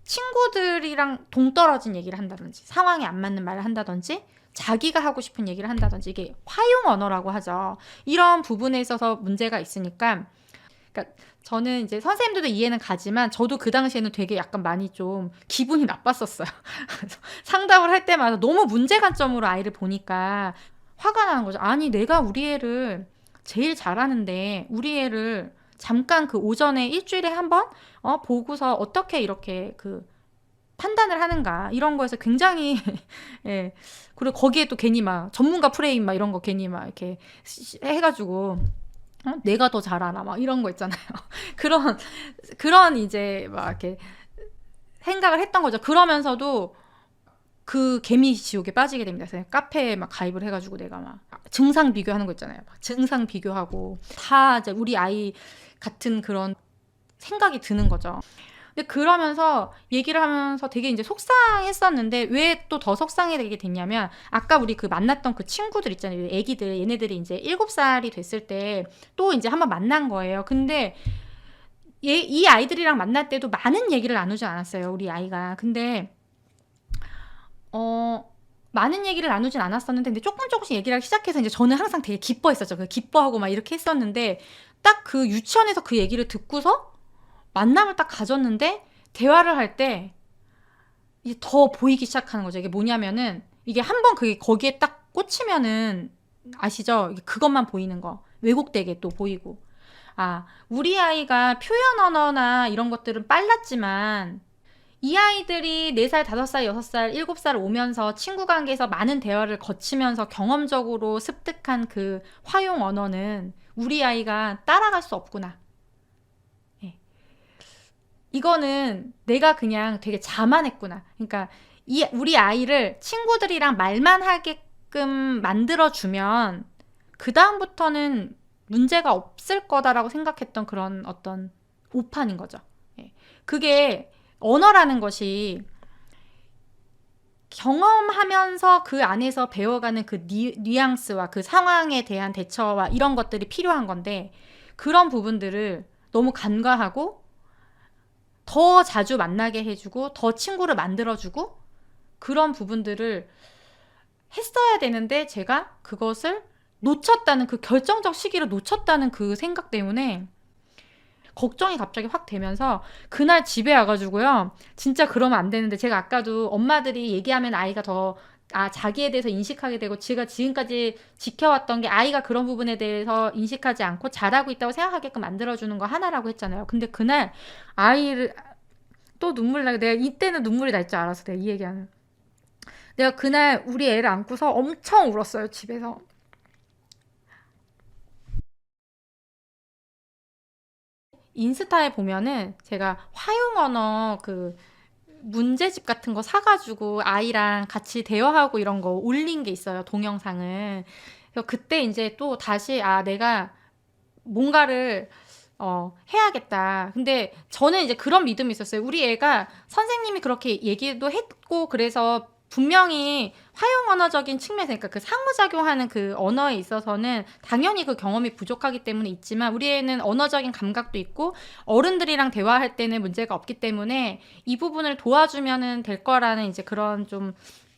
친구들이랑 동떨어진 얘기를 한다든지 상황에 안 맞는 말을 한다든지 자기가 하고 싶은 얘기를 한다든지 이게 화용 언어라고 하죠. 이런 부분에 있어서 문제가 있으니까 그러니까 저는 이제 선생님들도 이해는 가지만 저도 그 당시에는 되게 약간 많이 좀 기분이 나빴었어요. 상담을 할 때마다 너무 문제관점으로 아이를 보니까 화가 나는 거죠. 아니 내가 우리 애를 제일 잘하는데 우리 애를 잠깐 그 오전에 일주일에 한 번 보고서 어떻게 이렇게 판단을 하는가 이런 거에서 굉장히 예. 그리고 거기에 또 괜히 막 전문가 프레임 막 이런 거 괜히 막 이렇게 해가지고 내가 더 잘 알아 막 이런 거 있잖아요. 그런 이제 막 이렇게 생각을 했던 거죠. 그러면서도 그 개미 지옥에 빠지게 됩니다. 그래서 카페에 막 가입을 해가지고 내가 막 증상 비교하는 거 있잖아요. 막 증상 비교하고 다 이제 우리 아이 같은 그런 생각이 드는 거죠. 근데 그러면서 얘기를 하면서 되게 이제 속상했었는데 왜 또 더 속상하게 됐냐면 아까 우리 만났던 그 친구들 있잖아요. 애기들 얘네들이 이제 7살이 됐을 때 또 이제 한번 만난 거예요. 근데 이 아이들이랑 만날 때도 많은 얘기를 나누지 않았어요. 우리 아이가. 근데 많은 얘기를 나누진 않았었는데 근데 조금씩 얘기를 하기 시작해서 이제 저는 항상 되게 기뻐했었죠. 기뻐하고 막 이렇게 했었는데 딱 그 유치원에서 그 얘기를 듣고서 만남을 딱 가졌는데 대화를 할 때 이게 더 보이기 시작하는 거죠. 이게 뭐냐면은 이게 한번 그게 거기에 딱 꽂히면은 아시죠? 이게 그것만 보이는 거. 왜곡되게 또 보이고. 아, 우리 아이가 표현 언어나 이런 것들은 빨랐지만 이 아이들이 4살, 5살, 6살, 7살 오면서 친구 관계에서 많은 대화를 거치면서 경험적으로 습득한 그 화용 언어는 우리 아이가 따라갈 수 없구나. 예. 이거는 내가 그냥 되게 자만했구나. 그러니까 이 우리 아이를 친구들이랑 말만 하게끔 만들어주면 그 다음부터는 문제가 없을 거다라고 생각했던 그런 어떤 오판인 거죠. 예. 그게 언어라는 것이 경험하면서 그 안에서 배워가는 그 뉘앙스와 그 상황에 대한 대처와 이런 것들이 필요한 건데 그런 부분들을 너무 간과하고 더 자주 만나게 해주고 더 친구를 만들어주고 그런 부분들을 했어야 되는데 제가 그것을 놓쳤다는 그 결정적 시기를 놓쳤다는 그 생각 때문에 걱정이 갑자기 확 되면서 그날 집에 와가지고요. 진짜 그러면 안 되는데 제가 아까도 엄마들이 얘기하면 아이가 더 자기에 대해서 인식하게 되고 제가 지금까지 지켜왔던 게 아이가 그런 부분에 대해서 인식하지 않고 잘하고 있다고 생각하게끔 만들어주는 거 하나라고 했잖아요. 근데 그날 아이를 또 눈물 나게 내가 이때는 눈물이 날 줄 알았어. 내가 이 얘기하는. 내가 그날 우리 애를 안고서 엄청 울었어요. 집에서. 인스타에 보면은 제가 화용 언어 그 문제집 같은 거 사가지고 아이랑 같이 대화하고 이런 거 올린 게 있어요. 동영상을. 그래서 그때 이제 또 다시 내가 뭔가를 해야겠다. 근데 저는 이제 그런 믿음이 있었어요. 우리 애가 선생님이 그렇게 얘기도 했고 그래서 분명히 화용 언어적인 측면에서 그러니까 그 상호작용하는 그 언어에 있어서는 당연히 그 경험이 부족하기 때문에 있지만 우리 애는 언어적인 감각도 있고 어른들이랑 대화할 때는 문제가 없기 때문에 이 부분을 도와주면은 될 거라는 이제 그런 좀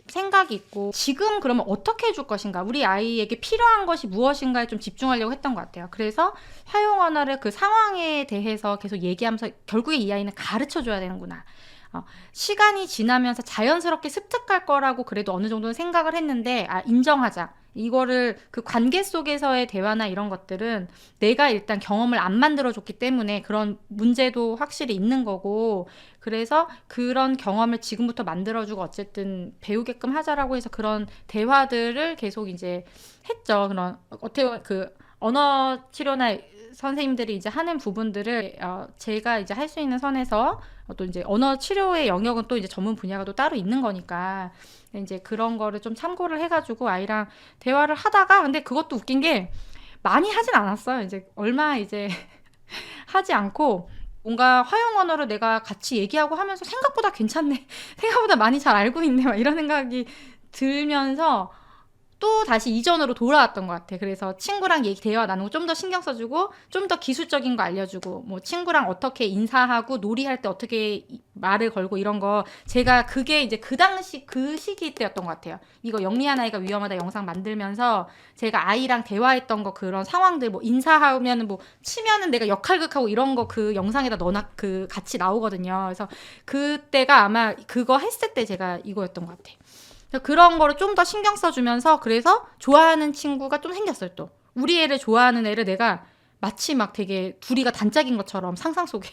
생각이 있고 지금 그러면 어떻게 해줄 것인가 우리 아이에게 필요한 것이 무엇인가에 좀 집중하려고 했던 것 같아요. 그래서 화용 언어를 그 상황에 대해서 계속 얘기하면서 결국에 이 아이는 가르쳐 줘야 되는구나. 시간이 지나면서 자연스럽게 습득할 거라고 그래도 어느 정도는 생각을 했는데 인정하자. 이거를 그 관계 속에서의 대화나 이런 것들은 내가 일단 경험을 안 만들어줬기 때문에 그런 문제도 확실히 있는 거고 그래서 그런 경험을 지금부터 만들어주고 어쨌든 배우게끔 하자라고 해서 그런 대화들을 계속 이제 했죠. 그런 어떻게 보면 그 언어 치료나 선생님들이 이제 하는 부분들을 제가 이제 할 수 있는 선에서 또 이제 언어 치료의 영역은 또 이제 전문 분야가 또 따로 있는 거니까 이제 그런 거를 좀 참고를 해가지고 아이랑 대화를 하다가 근데 그것도 웃긴 게 많이 하진 않았어요. 이제 얼마 이제 하지 않고 뭔가 화용 언어를 내가 같이 얘기하고 하면서 생각보다 괜찮네. 생각보다 많이 잘 알고 있네. 막 이런 생각이 들면서 또 다시 이전으로 돌아왔던 것 같아. 그래서 친구랑 대화 나누고 좀 더 신경 써주고 좀 더 기술적인 거 알려주고 뭐 친구랑 어떻게 인사하고 놀이할 때 어떻게 말을 걸고 이런 거 제가 그게 이제 그 당시 그 시기 때였던 것 같아요. 이거 영리한 아이가 위험하다 영상 만들면서 제가 아이랑 대화했던 거 그런 상황들 뭐 인사하면은 뭐 치면은 내가 역할극하고 이런 거 그 영상에다 넣어놔 그 같이 나오거든요. 그래서 그때가 아마 그거 했을 때 제가 이거였던 것 같아. 그런 거를 좀 더 신경 써주면서 그래서 좋아하는 친구가 좀 생겼어요 또. 우리 애를 좋아하는 애를 내가 마치 막 되게 둘이가 단짝인 것처럼 상상 속에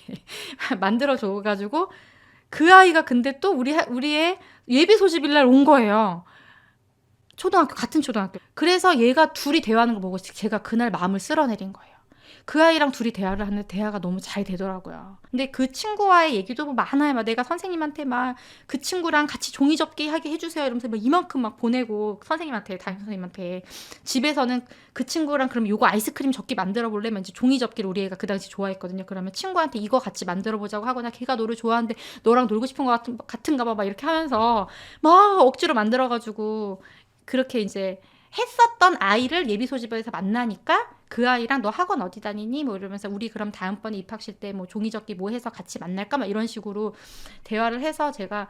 만들어줘가지고 그 아이가 근데 또 우리의 예비 소집일 날 온 거예요. 초등학교 같은 초등학교. 그래서 얘가 둘이 대화하는 거 보고 제가 그날 마음을 쓸어내린 거예요. 그 아이랑 둘이 대화를 하는데 대화가 너무 잘 되더라고요. 근데 그 친구와의 얘기도 뭐 많아요. 막 내가 선생님한테 막 그 친구랑 같이 종이 접기 하게 해주세요. 이러면서 막 이만큼 막 보내고 선생님한테 담임 선생님한테 집에서는 그 친구랑 그럼 요거 아이스크림 접기 만들어 볼래면 이제 종이 접기를 우리 애가 그 당시 좋아했거든요. 그러면 친구한테 이거 같이 만들어 보자고 하거나 걔가 너를 좋아하는데 너랑 놀고 싶은 거 같은가 봐 막 이렇게 하면서 막 억지로 만들어가지고 그렇게 이제 했었던 아이를 예비 소집에서 만나니까 그 아이랑 너 학원 어디 다니니? 뭐 이러면서 우리 그럼 다음번에 입학식 때 뭐 종이접기 뭐 해서 같이 만날까? 막 이런 식으로 대화를 해서 제가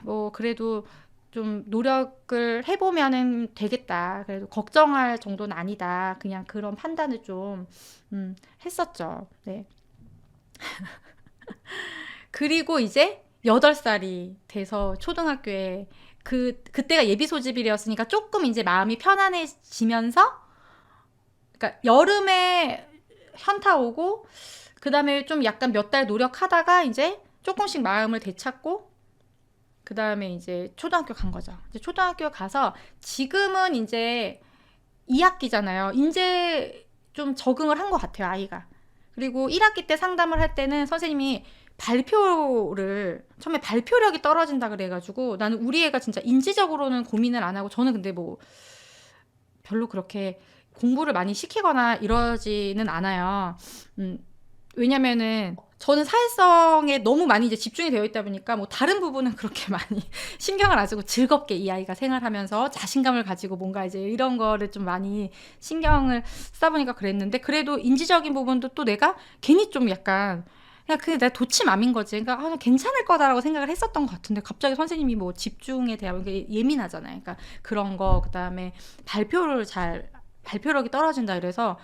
뭐 그래도 좀 노력을 해보면은 되겠다. 그래도 걱정할 정도는 아니다. 그냥 그런 판단을 좀 했었죠. 네. 그리고 이제 8살이 돼서 초등학교에 그때가 예비 소집일이었으니까 조금 이제 마음이 편안해지면서, 그러니까 여름에 현타 오고 그다음에 좀 약간 몇 달 노력하다가 이제 조금씩 마음을 되찾고 그다음에 이제 초등학교 간 거죠. 이제 초등학교 가서 지금은 이제 2학기잖아요. 이제 좀 적응을 한 것 같아요, 아이가. 그리고 1학기 때 상담을 할 때는 선생님이 처음에 발표력이 떨어진다 그래가지고 나는 우리 애가 진짜 인지적으로는 고민을 안 하고, 저는 근데 뭐 별로 그렇게 공부를 많이 시키거나 이러지는 않아요. 왜냐면은 저는 사회성에 너무 많이 이제 집중이 되어 있다 보니까 뭐 다른 부분은 그렇게 많이 신경을 안 쓰고 즐겁게 이 아이가 생활하면서 자신감을 가지고 뭔가 이제 이런 거를 좀 많이 신경을 쓰다 보니까 그랬는데, 그래도 인지적인 부분도 또 내가 괜히 좀 약간 그냥 그게 내 도치맘인 거지. 그러니까 괜찮을 거다라고 생각을 했었던 것 같은데 갑자기 선생님이 뭐 집중에 대한 게 예민하잖아요. 그러니까 그런 거, 그다음에 발표력이 떨어진다 이래서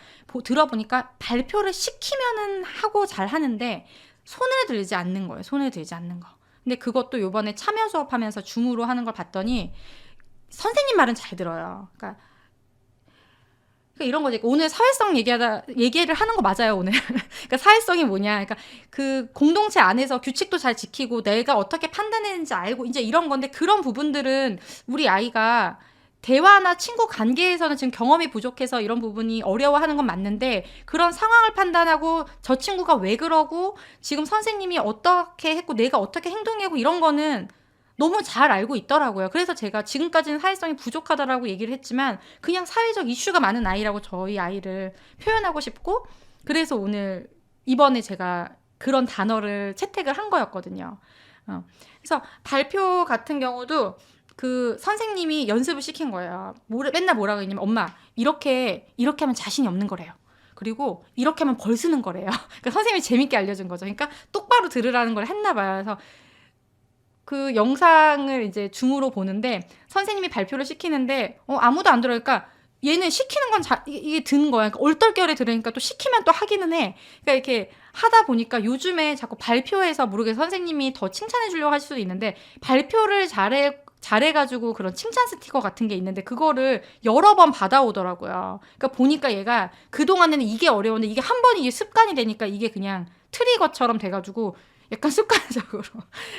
들어보니까 발표를 시키면은 하고 잘 하는데 손을 들지 않는 거예요. 손을 들지 않는 거. 근데 그것도 요번에 참여 수업하면서 줌으로 하는 걸 봤더니 선생님 말은 잘 들어요. 그러니까 이런 거지. 오늘 사회성 얘기를 하는 거 맞아요, 오늘. 그러니까 사회성이 뭐냐. 그러니까 그 공동체 안에서 규칙도 잘 지키고 내가 어떻게 판단했는지 알고 이제 이런 건데, 그런 부분들은 우리 아이가 대화나 친구 관계에서는 지금 경험이 부족해서 이런 부분이 어려워하는 건 맞는데, 그런 상황을 판단하고 저 친구가 왜 그러고 지금 선생님이 어떻게 했고 내가 어떻게 행동하고 이런 거는 너무 잘 알고 있더라고요. 그래서 제가 지금까지는 사회성이 부족하다라고 얘기를 했지만 그냥 사회적 이슈가 많은 아이라고 저희 아이를 표현하고 싶고, 그래서 오늘 이번에 제가 그런 단어를 채택을 한 거였거든요. 그래서 발표 같은 경우도 그 선생님이 연습을 시킨 거예요. 맨날 뭐라고 했냐면, 엄마 이렇게 하면 자신이 없는 거래요. 그리고 이렇게 하면 벌 쓰는 거래요. 그러니까 선생님이 재밌게 알려준 거죠. 그러니까 똑바로 들으라는 걸 했나 봐요. 그래서 그 영상을 이제 줌으로 보는데 선생님이 발표를 시키는데 아무도 안 들어니까 얘는 시키는 건 이게 드는 거야. 그러니까 얼떨결에 들으니까 또 시키면 또 하기는 해. 그러니까 이렇게 하다 보니까 요즘에 자꾸 발표해서 모르게 선생님이 더 칭찬해 주려고 할 수도 있는데, 발표를 잘해가지고 그런 칭찬 스티커 같은 게 있는데 그거를 여러 번 받아오더라고요. 그러니까 보니까 얘가 그동안에는 이게 어려웠는데 이게 한 번이 습관이 되니까 이게 그냥 트리거처럼 돼가지고 약간 습관적으로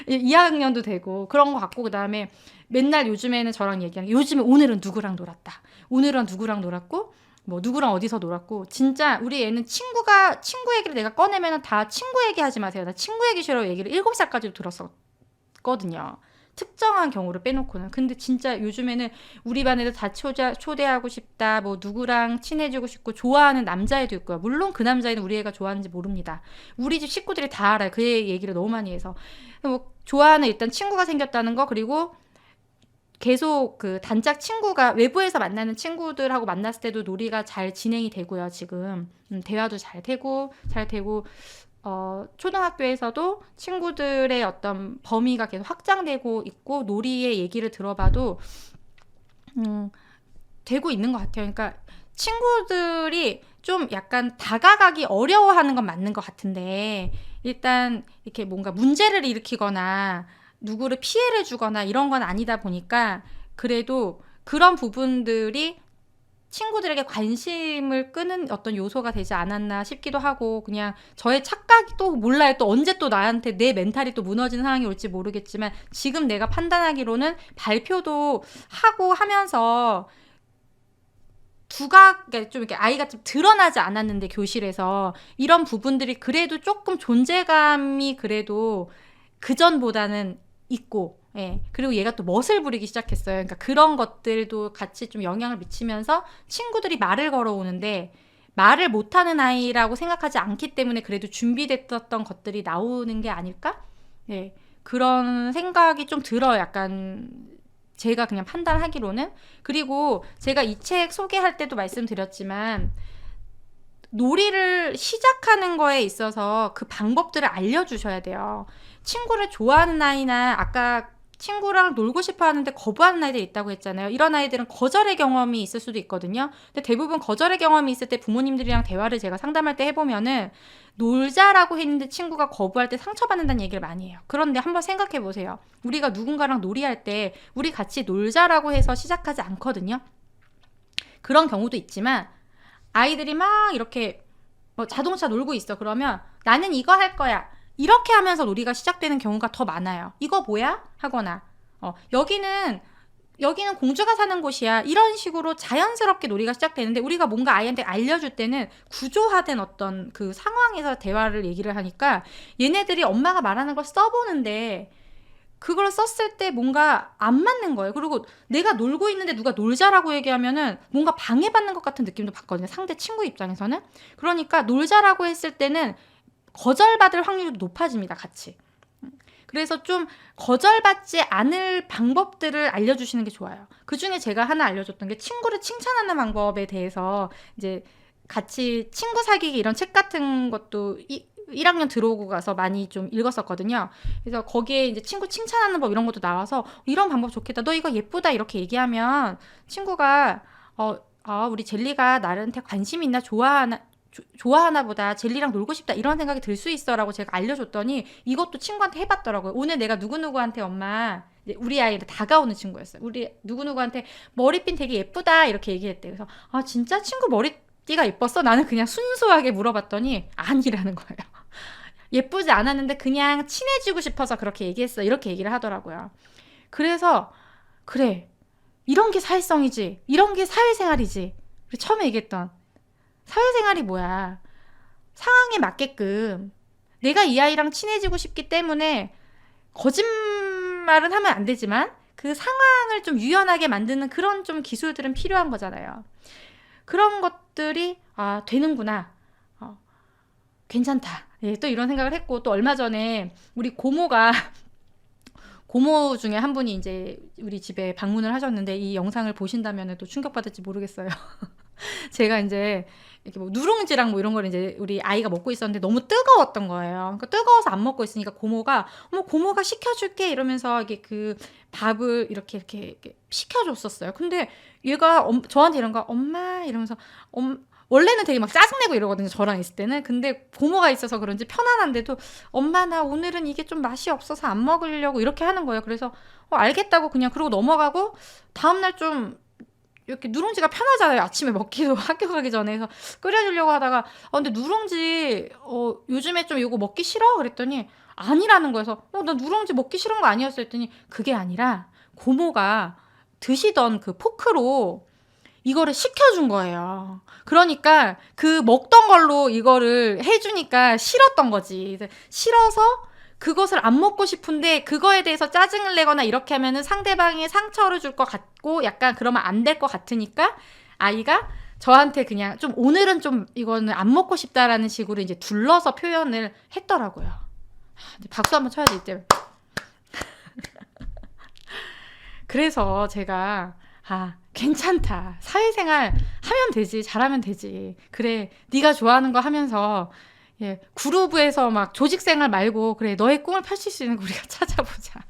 2학년도 되고 그런 거 같고, 그다음에 맨날 요즘에는 저랑 얘기하는 게, 요즘에 오늘은 누구랑 놀았다, 오늘은 누구랑 놀았고 뭐 누구랑 어디서 놀았고, 진짜 우리 애는 친구 얘기를 내가 꺼내면 다 친구 얘기하지 마세요, 나 친구 얘기 싫어 얘기를 7살까지도 들었었거든요. 특정한 경우를 빼놓고는. 근데 진짜 요즘에는 우리 반 애들 다 초대하고 싶다, 뭐 누구랑 친해지고 싶고, 좋아하는 남자애도 있고요. 물론 그 남자애는 우리 애가 좋아하는지 모릅니다. 우리 집 식구들이 다 알아요. 그 애 얘기를 너무 많이 해서. 뭐 좋아하는 일단 친구가 생겼다는 거, 그리고 계속 그 단짝 친구가 외부에서 만나는 친구들하고 만났을 때도 놀이가 잘 진행이 되고요. 지금 대화도 잘 되고 초등학교에서도 친구들의 어떤 범위가 계속 확장되고 있고, 놀이의 얘기를 들어봐도 되고 있는 것 같아요. 그러니까 친구들이 좀 약간 다가가기 어려워하는 건 맞는 것 같은데, 일단 이렇게 뭔가 문제를 일으키거나 누구를 피해를 주거나 이런 건 아니다 보니까 그래도 그런 부분들이 친구들에게 관심을 끄는 어떤 요소가 되지 않았나 싶기도 하고, 그냥 저의 착각이 또 몰라요. 또 언제 또 나한테 내 멘탈이 또 무너지는 상황이 올지 모르겠지만, 지금 내가 판단하기로는 발표도 하고 하면서 그러니까 좀 이렇게 아이가 좀 드러나지 않았는데 교실에서 이런 부분들이 그래도 조금 존재감이 그래도 그전보다는 있고, 예. 그리고 얘가 또 멋을 부리기 시작했어요. 그러니까 그런 것들도 같이 좀 영향을 미치면서 친구들이 말을 걸어오는데 말을 못하는 아이라고 생각하지 않기 때문에 그래도 준비됐었던 것들이 나오는 게 아닐까? 예. 그런 생각이 좀 들어요. 약간 제가 그냥 판단하기로는. 그리고 제가 이 책 소개할 때도 말씀드렸지만, 놀이를 시작하는 거에 있어서 그 방법들을 알려주셔야 돼요. 친구를 좋아하는 아이나 아까 친구랑 놀고 싶어 하는데 거부하는 아이들이 있다고 했잖아요. 이런 아이들은 거절의 경험이 있을 수도 있거든요. 근데 대부분 거절의 경험이 있을 때 부모님들이랑 대화를 제가 상담할 때 해보면은 놀자라고 했는데 친구가 거부할 때 상처받는다는 얘기를 많이 해요. 그런데 한번 생각해 보세요. 우리가 누군가랑 놀이할 때 우리 같이 놀자라고 해서 시작하지 않거든요. 그런 경우도 있지만 아이들이 막 이렇게 뭐 자동차 놀고 있어. 그러면 나는 이거 할 거야. 이렇게 하면서 놀이가 시작되는 경우가 더 많아요. 이거 뭐야? 하거나 여기는 공주가 사는 곳이야. 이런 식으로 자연스럽게 놀이가 시작되는데 우리가 뭔가 아이한테 알려줄 때는 구조화된 어떤 그 상황에서 대화를 얘기를 하니까 얘네들이 엄마가 말하는 걸 써보는데 그걸 썼을 때 뭔가 안 맞는 거예요. 그리고 내가 놀고 있는데 누가 놀자라고 얘기하면은 뭔가 방해받는 것 같은 느낌도 받거든요. 상대 친구 입장에서는. 그러니까 놀자라고 했을 때는 거절받을 확률이 높아집니다. 같이. 그래서 좀 거절받지 않을 방법들을 알려주시는 게 좋아요. 그중에 제가 하나 알려줬던 게 친구를 칭찬하는 방법에 대해서 이제 같이 친구 사귀기 이런 책 같은 것도 1학년 들어오고 가서 많이 좀 읽었었거든요. 그래서 거기에 이제 친구 칭찬하는 법 이런 것도 나와서 이런 방법 좋겠다. 너 이거 예쁘다 이렇게 얘기하면 친구가 우리 젤리가 나한테 관심 있나 좋아하나 보다. 젤리랑 놀고 싶다. 이런 생각이 들 수 있어 라고 제가 알려줬더니 이것도 친구한테 해봤더라고요. 오늘 내가 누구누구한테 엄마 우리 아이를 다가오는 친구였어요. 우리 누구누구한테 머리핀 되게 예쁘다 이렇게 얘기했대. 그래서 진짜 친구 머리띠가 예뻤어? 나는 그냥 순수하게 물어봤더니 아니라는 거예요. 예쁘지 않았는데 그냥 친해지고 싶어서 그렇게 얘기했어. 이렇게 얘기를 하더라고요. 그래서 그래. 이런 게 사회성이지. 이런 게 사회생활이지. 우리 처음에 얘기했던 사회생활이 뭐야. 상황에 맞게끔 내가 이 아이랑 친해지고 싶기 때문에 거짓말은 하면 안 되지만 그 상황을 좀 유연하게 만드는 그런 좀 기술들은 필요한 거잖아요. 그런 것들이 되는구나. 괜찮다. 예, 또 이런 생각을 했고 또 얼마 전에 우리 고모 중에 한 분이 이제 우리 집에 방문을 하셨는데 이 영상을 보신다면 또 충격받을지 모르겠어요. 제가 이제 이렇게 뭐 누룽지랑 뭐 이런 걸 이제 우리 아이가 먹고 있었는데 너무 뜨거웠던 거예요. 그러니까 뜨거워서 안 먹고 있으니까 고모가 시켜줄게 이러면서 이게 그 밥을 이렇게 시켜줬었어요. 근데 얘가 저한테 이런 거 엄마 이러면서 원래는 되게 막 짜증내고 이러거든요. 저랑 있을 때는. 근데 고모가 있어서 그런지 편안한데도 엄마 나 오늘은 이게 좀 맛이 없어서 안 먹으려고 이렇게 하는 거예요. 그래서 알겠다고 그냥 그러고 넘어가고 다음날 좀 이렇게 누룽지가 편하잖아요. 아침에 먹기도 학교 가기 전에 해서 끓여주려고 하다가 근데 누룽지 요즘에 좀 이거 먹기 싫어? 그랬더니 아니라는 거여서 나 누룽지 먹기 싫은 거 아니었어 했더니 그게 아니라 고모가 드시던 그 포크로 이거를 시켜준 거예요. 그러니까 그 먹던 걸로 이거를 해주니까 싫었던 거지. 싫어서 그것을 안 먹고 싶은데 그거에 대해서 짜증을 내거나 이렇게 하면은 상대방에 상처를 줄 것 같고 약간 그러면 안 될 것 같으니까 아이가 저한테 그냥 좀 오늘은 좀 이거는 안 먹고 싶다라는 식으로 이제 둘러서 표현을 했더라고요. 박수 한번 쳐야지 이때. 그래서 제가 괜찮다. 사회생활 하면 되지. 잘하면 되지. 그래. 네가 좋아하는 거 하면서 그루브에서 막 조직생활 말고 그래. 너의 꿈을 펼칠 수 있는 거 우리가 찾아보자.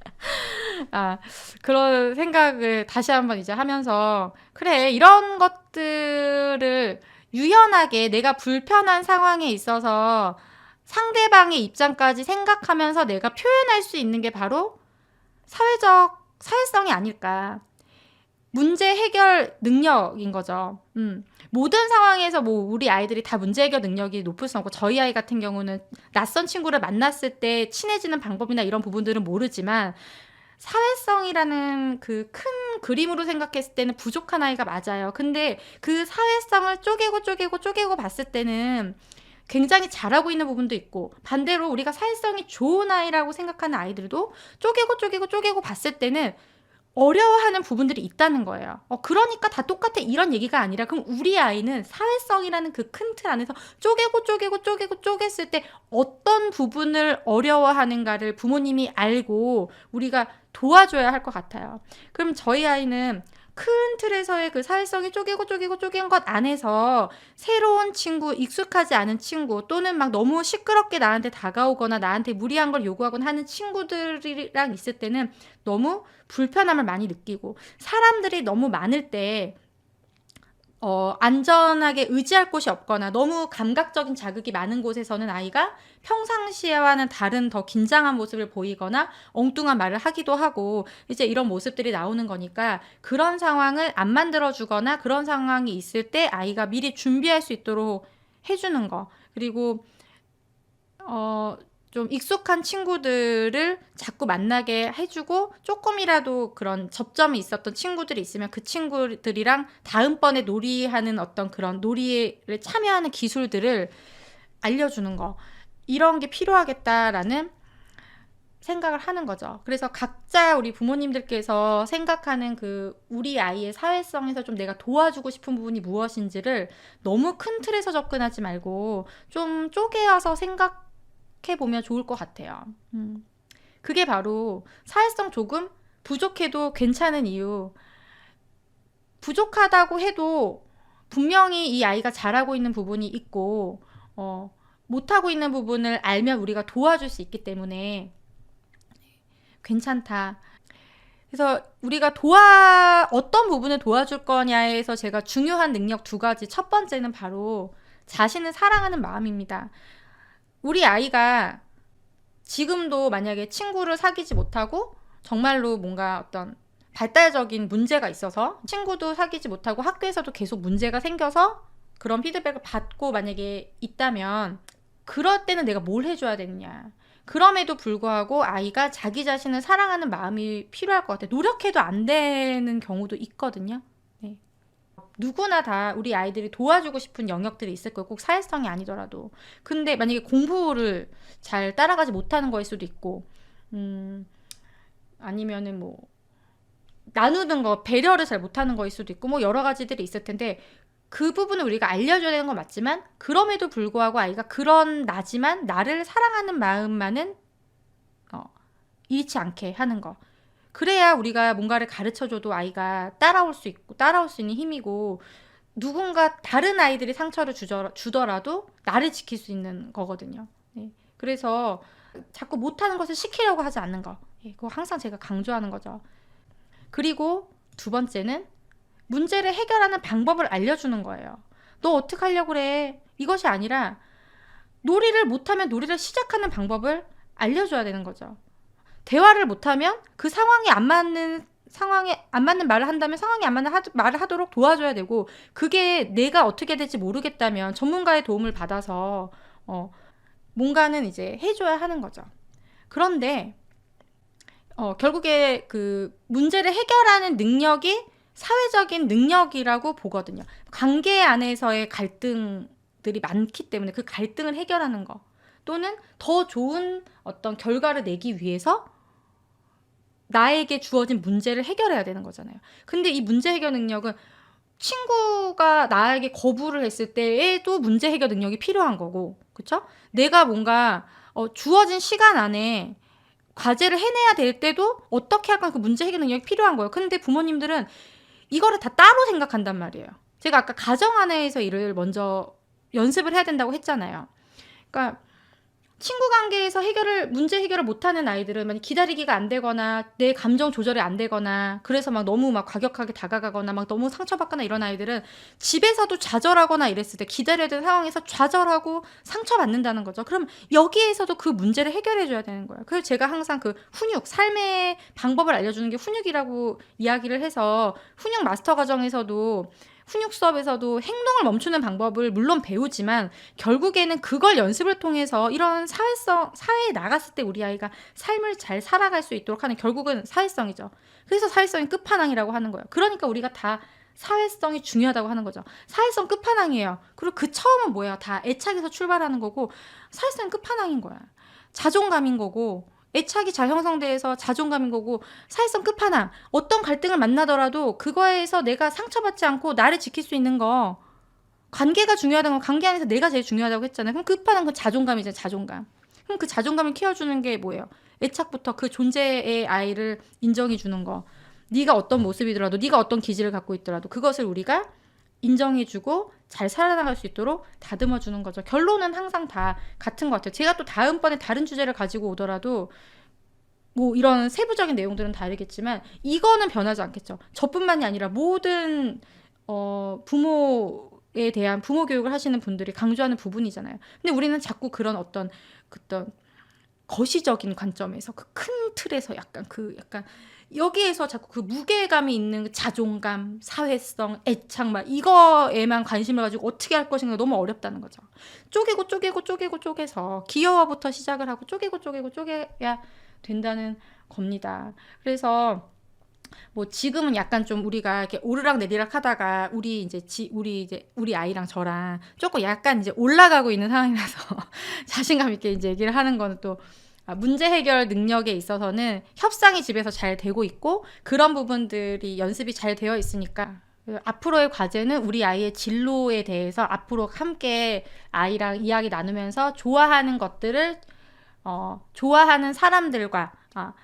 그런 생각을 다시 한번 이제 하면서 그래. 이런 것들을 유연하게 내가 불편한 상황에 있어서 상대방의 입장까지 생각하면서 내가 표현할 수 있는 게 바로 사회성이 아닐까. 문제 해결 능력인 거죠. 모든 상황에서 뭐 우리 아이들이 다 문제 해결 능력이 높을 수 없고 저희 아이 같은 경우는 낯선 친구를 만났을 때 친해지는 방법이나 이런 부분들은 모르지만 사회성이라는 그 큰 그림으로 생각했을 때는 부족한 아이가 맞아요. 근데 그 사회성을 쪼개고 봤을 때는 굉장히 잘하고 있는 부분도 있고 반대로 우리가 사회성이 좋은 아이라고 생각하는 아이들도 쪼개고 봤을 때는 어려워하는 부분들이 있다는 거예요. 그러니까 다 똑같아 이런 얘기가 아니라 그럼 우리 아이는 사회성이라는 그 큰 틀 안에서 쪼갰을 때 어떤 부분을 어려워하는가를 부모님이 알고 우리가 도와줘야 할 것 같아요. 그럼 저희 아이는 큰 틀에서의 그 사회성이 쪼개고 것 안에서 새로운 친구, 익숙하지 않은 친구, 또는 막 너무 시끄럽게 나한테 다가오거나 나한테 무리한 걸 요구하거나 하는 친구들이랑 있을 때는 너무 불편함을 많이 느끼고, 사람들이 너무 많을 때 안전하게 의지할 곳이 없거나 너무 감각적인 자극이 많은 곳에서는 아이가 평상시와는 다른 더 긴장한 모습을 보이거나 엉뚱한 말을 하기도 하고, 이제 이런 모습들이 나오는 거니까 그런 상황을 안 만들어주거나 그런 상황이 있을 때 아이가 미리 준비할 수 있도록 해주는 거. 그리고 좀 익숙한 친구들을 자꾸 만나게 해주고, 조금이라도 그런 접점이 있었던 친구들이 있으면 그 친구들이랑 다음번에 놀이하는 어떤 그런 놀이를 참여하는 기술들을 알려주는 거. 이런 게 필요하겠다라는 생각을 하는 거죠. 그래서 각자 우리 부모님들께서 생각하는 그 우리 아이의 사회성에서 좀 내가 도와주고 싶은 부분이 무엇인지를 너무 큰 틀에서 접근하지 말고 좀 쪼개어서 생각해보면 좋을 것 같아요. 그게 바로 사회성 조금 부족해도 괜찮은 이유. 부족하다고 해도 분명히 이 아이가 잘하고 있는 부분이 있고, 못하고 있는 부분을 알면 우리가 도와줄 수 있기 때문에 괜찮다. 그래서 우리가 어떤 부분을 도와줄 거냐에서 제가 중요한 능력 2가지. 첫 번째는 바로 자신을 사랑하는 마음입니다. 우리 아이가 지금도 만약에 친구를 사귀지 못하고 정말로 뭔가 어떤 발달적인 문제가 있어서 친구도 사귀지 못하고 학교에서도 계속 문제가 생겨서 그런 피드백을 받고 만약에 있다면, 그럴 때는 내가 뭘 해줘야 되느냐. 그럼에도 불구하고 아이가 자기 자신을 사랑하는 마음이 필요할 것 같아요. 노력해도 안 되는 경우도 있거든요. 네. 누구나 다 우리 아이들이 도와주고 싶은 영역들이 있을 거예요. 꼭 사회성이 아니더라도. 근데 만약에 공부를 잘 따라가지 못하는 거일 수도 있고, 아니면은 뭐 나누는 거, 배려를 잘 못하는 거일 수도 있고, 뭐 여러 가지들이 있을 텐데, 그 부분을 우리가 알려줘야 되는 건 맞지만, 그럼에도 불구하고 아이가 그런 나지만 나를 사랑하는 마음만은 잃지 않게 하는 거. 그래야 우리가 뭔가를 가르쳐줘도 아이가 따라올 수 있고, 따라올 수 있는 힘이고, 누군가 다른 아이들이 상처를 주더라도 나를 지킬 수 있는 거거든요. 네. 그래서 자꾸 못하는 것을 시키려고 하지 않는 거. 그거 항상 제가 강조하는 거죠. 그리고 2번째는 문제를 해결하는 방법을 알려주는 거예요. 너 어떻게 하려고 그래? 이것이 아니라 놀이를 못하면 놀이를 시작하는 방법을 알려줘야 되는 거죠. 대화를 못하면 그 상황에 안 맞는 말을 한다면 상황에 안 맞는 말을 하도록 도와줘야 되고, 그게 내가 어떻게 될지 모르겠다면 전문가의 도움을 받아서 뭔가는 이제 해줘야 하는 거죠. 그런데 결국에 그 문제를 해결하는 능력이 사회적인 능력이라고 보거든요. 관계 안에서의 갈등들이 많기 때문에 그 갈등을 해결하는 거, 또는 더 좋은 어떤 결과를 내기 위해서 나에게 주어진 문제를 해결해야 되는 거잖아요. 근데 이 문제 해결 능력은 친구가 나에게 거부를 했을 때에도 문제 해결 능력이 필요한 거고, 그쵸? 내가 뭔가 주어진 시간 안에 과제를 해내야 될 때도 어떻게 할까, 그 문제 해결 능력이 필요한 거예요. 근데 부모님들은 이거를 다 따로 생각한단 말이에요. 제가 아까 가정 안에서 일을 먼저 연습을 해야 된다고 했잖아요. 그러니까 친구 관계에서 문제 해결을 못하는 아이들은 만약 기다리기가 안 되거나 내 감정 조절이 안 되거나, 그래서 막 너무 막 과격하게 다가가거나 막 너무 상처받거나 이런 아이들은 집에서도 좌절하거나 이랬을 때 기다려야 되는 상황에서 좌절하고 상처받는다는 거죠. 그럼 여기에서도 그 문제를 해결해 줘야 되는 거예요. 그래서 제가 항상 그 삶의 방법을 알려주는 게 훈육이라고 이야기를 해서, 훈육 마스터 과정에서도 훈육 수업에서도 행동을 멈추는 방법을 물론 배우지만, 결국에는 그걸 연습을 통해서 이런 사회에 나갔을 때 우리 아이가 삶을 잘 살아갈 수 있도록 하는, 결국은 사회성이죠. 그래서 사회성이 끝판왕이라고 하는 거예요. 그러니까 우리가 다 사회성이 중요하다고 하는 거죠. 사회성 끝판왕이에요. 그리고 그 처음은 뭐예요? 다 애착에서 출발하는 거고, 사회성이 끝판왕인 거야. 자존감인 거고, 애착이 잘 형성돼서 자존감인 거고, 사회성 끝판왕. 어떤 갈등을 만나더라도 그거에서 내가 상처받지 않고 나를 지킬 수 있는 거, 관계가 중요하다는 건 관계 안에서 내가 제일 중요하다고 했잖아요. 그럼 끝판왕 그 자존감이잖아요. 자존감. 그럼 그 자존감을 키워주는 게 뭐예요? 애착부터 그 존재의 아이를 인정해 주는 거. 네가 어떤 모습이더라도, 네가 어떤 기질을 갖고 있더라도 그것을 우리가 인정해주고 잘 살아나갈 수 있도록 다듬어주는 거죠. 결론은 항상 다 같은 것 같아요. 제가 또 다음번에 다른 주제를 가지고 오더라도 뭐 이런 세부적인 내용들은 다르겠지만 이거는 변하지 않겠죠. 저뿐만이 아니라 모든 부모에 대한 부모 교육을 하시는 분들이 강조하는 부분이잖아요. 근데 우리는 자꾸 그런 어떤 거시적인 관점에서 그 큰 틀에서 약간 여기에서 자꾸 그 무게감이 있는 그 자존감, 사회성, 애착 막 이거에만 관심을 가지고 어떻게 할 것인가 너무 어렵다는 거죠. 쪼개서 기여부터 시작을 하고 쪼개야 된다는 겁니다. 그래서 뭐 지금은 약간 좀 우리가 이렇게 오르락 내리락 하다가 우리 아이랑 저랑 조금 약간 이제 올라가고 있는 상황이라서 자신감 있게 이제 얘기를 하는 거는 또 문제 해결 능력에 있어서는 협상이 집에서 잘 되고 있고 그런 부분들이 연습이 잘 되어 있으니까 앞으로의 과제는 우리 아이의 진로에 대해서 앞으로 함께 아이랑 이야기 나누면서 좋아하는 것들을 좋아하는 사람들과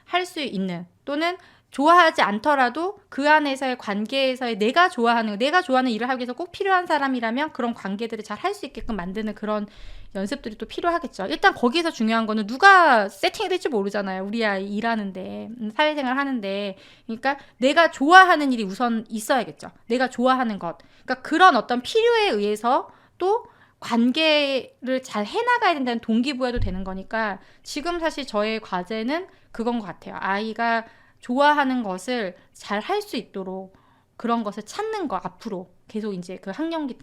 할 수 있는 또는 좋아하지 않더라도 그 안에서의 관계에서의 내가 좋아하는 일을 하기 위해서 꼭 필요한 사람이라면 그런 관계들을 잘 할 수 있게끔 만드는 그런 연습들이 또 필요하겠죠. 일단 거기에서 중요한 거는 누가 세팅이 될지 모르잖아요. 우리 아이 일하는데 사회생활 하는데 그러니까 내가 좋아하는 일이 우선 있어야겠죠. 내가 좋아하는 것. 그러니까 그런 어떤 필요에 의해서 또 관계를 잘 해나가야 된다는 동기부여도 되는 거니까 지금 사실 저의 과제는 그건 것 같아요. 아이가 좋아하는 것을 잘 할 수 있도록 그런 것을 찾는 거 앞으로 계속 이제 그 학년기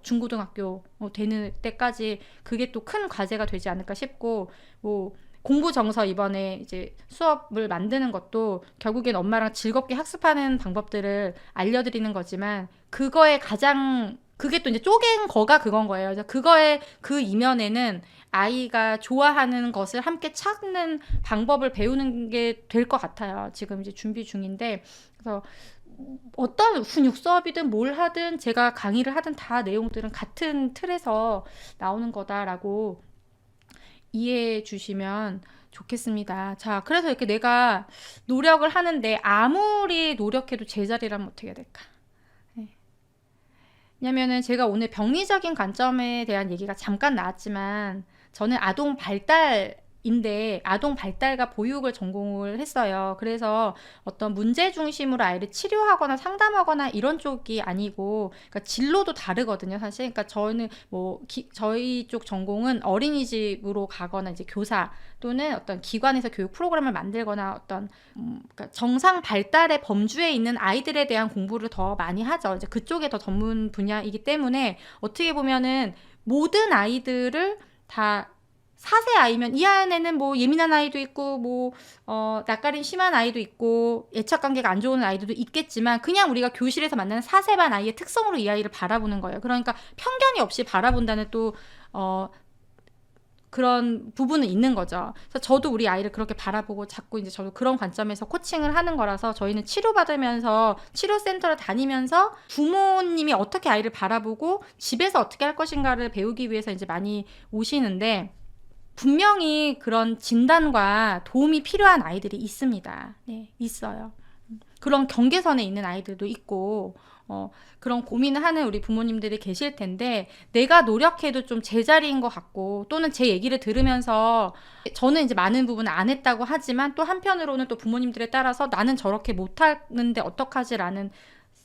중고등학교 되는 때까지 그게 또 큰 과제가 되지 않을까 싶고 뭐 공부 정서 이번에 이제 수업을 만드는 것도 결국엔 엄마랑 즐겁게 학습하는 방법들을 알려드리는 거지만 그거에 가장 그게 또 이제 쪼갠 거가 그건 거예요. 그래서 그거의 그 이면에는 아이가 좋아하는 것을 함께 찾는 방법을 배우는 게 될 것 같아요. 지금 이제 준비 중인데 그래서 어떤 훈육 수업이든 뭘 하든 제가 강의를 하든 다 내용들은 같은 틀에서 나오는 거다라고 이해해 주시면 좋겠습니다. 자, 그래서 이렇게 내가 노력을 하는데 아무리 노력해도 제자리라면 어떻게 해야 될까? 왜냐면은 제가 오늘 병리적인 관점에 대한 얘기가 잠깐 나왔지만 저는 아동 발달인데 아동 발달과 보육을 전공을 했어요. 그래서 어떤 문제 중심으로 아이를 치료하거나 상담하거나 이런 쪽이 아니고 그러니까 진로도 다르거든요, 사실. 그러니까 저는 뭐 저희 쪽 전공은 어린이집으로 가거나 이제 교사 또는 어떤 기관에서 교육 프로그램을 만들거나 어떤 그러니까 정상 발달의 범주에 있는 아이들에 대한 공부를 더 많이 하죠. 이제 그쪽에 더 전문 분야이기 때문에 어떻게 보면은 모든 아이들을 다 4세 아이면 이 안에는 뭐 예민한 아이도 있고 뭐 낯가림 심한 아이도 있고 애착 관계가 안 좋은 아이들도 있겠지만 그냥 우리가 교실에서 만나는 4세 반 아이의 특성으로 이 아이를 바라보는 거예요. 그러니까 편견이 없이 바라본다는 또 그런 부분은 있는 거죠. 그래서 저도 우리 아이를 그렇게 바라보고 자꾸 이제 저도 그런 관점에서 코칭을 하는 거라서 저희는 치료받으면서 치료센터를 다니면서 부모님이 어떻게 아이를 바라보고 집에서 어떻게 할 것인가를 배우기 위해서 이제 많이 오시는데 분명히 그런 진단과 도움이 필요한 아이들이 있습니다. 네, 있어요. 그런 경계선에 있는 아이들도 있고 그런 고민을 하는 우리 부모님들이 계실 텐데 내가 노력해도 좀 제자리인 것 같고 또는 제 얘기를 들으면서 저는 이제 많은 부분을 안 했다고 하지만 또 한편으로는 또 부모님들에 따라서 나는 저렇게 못하는데 어떡하지라는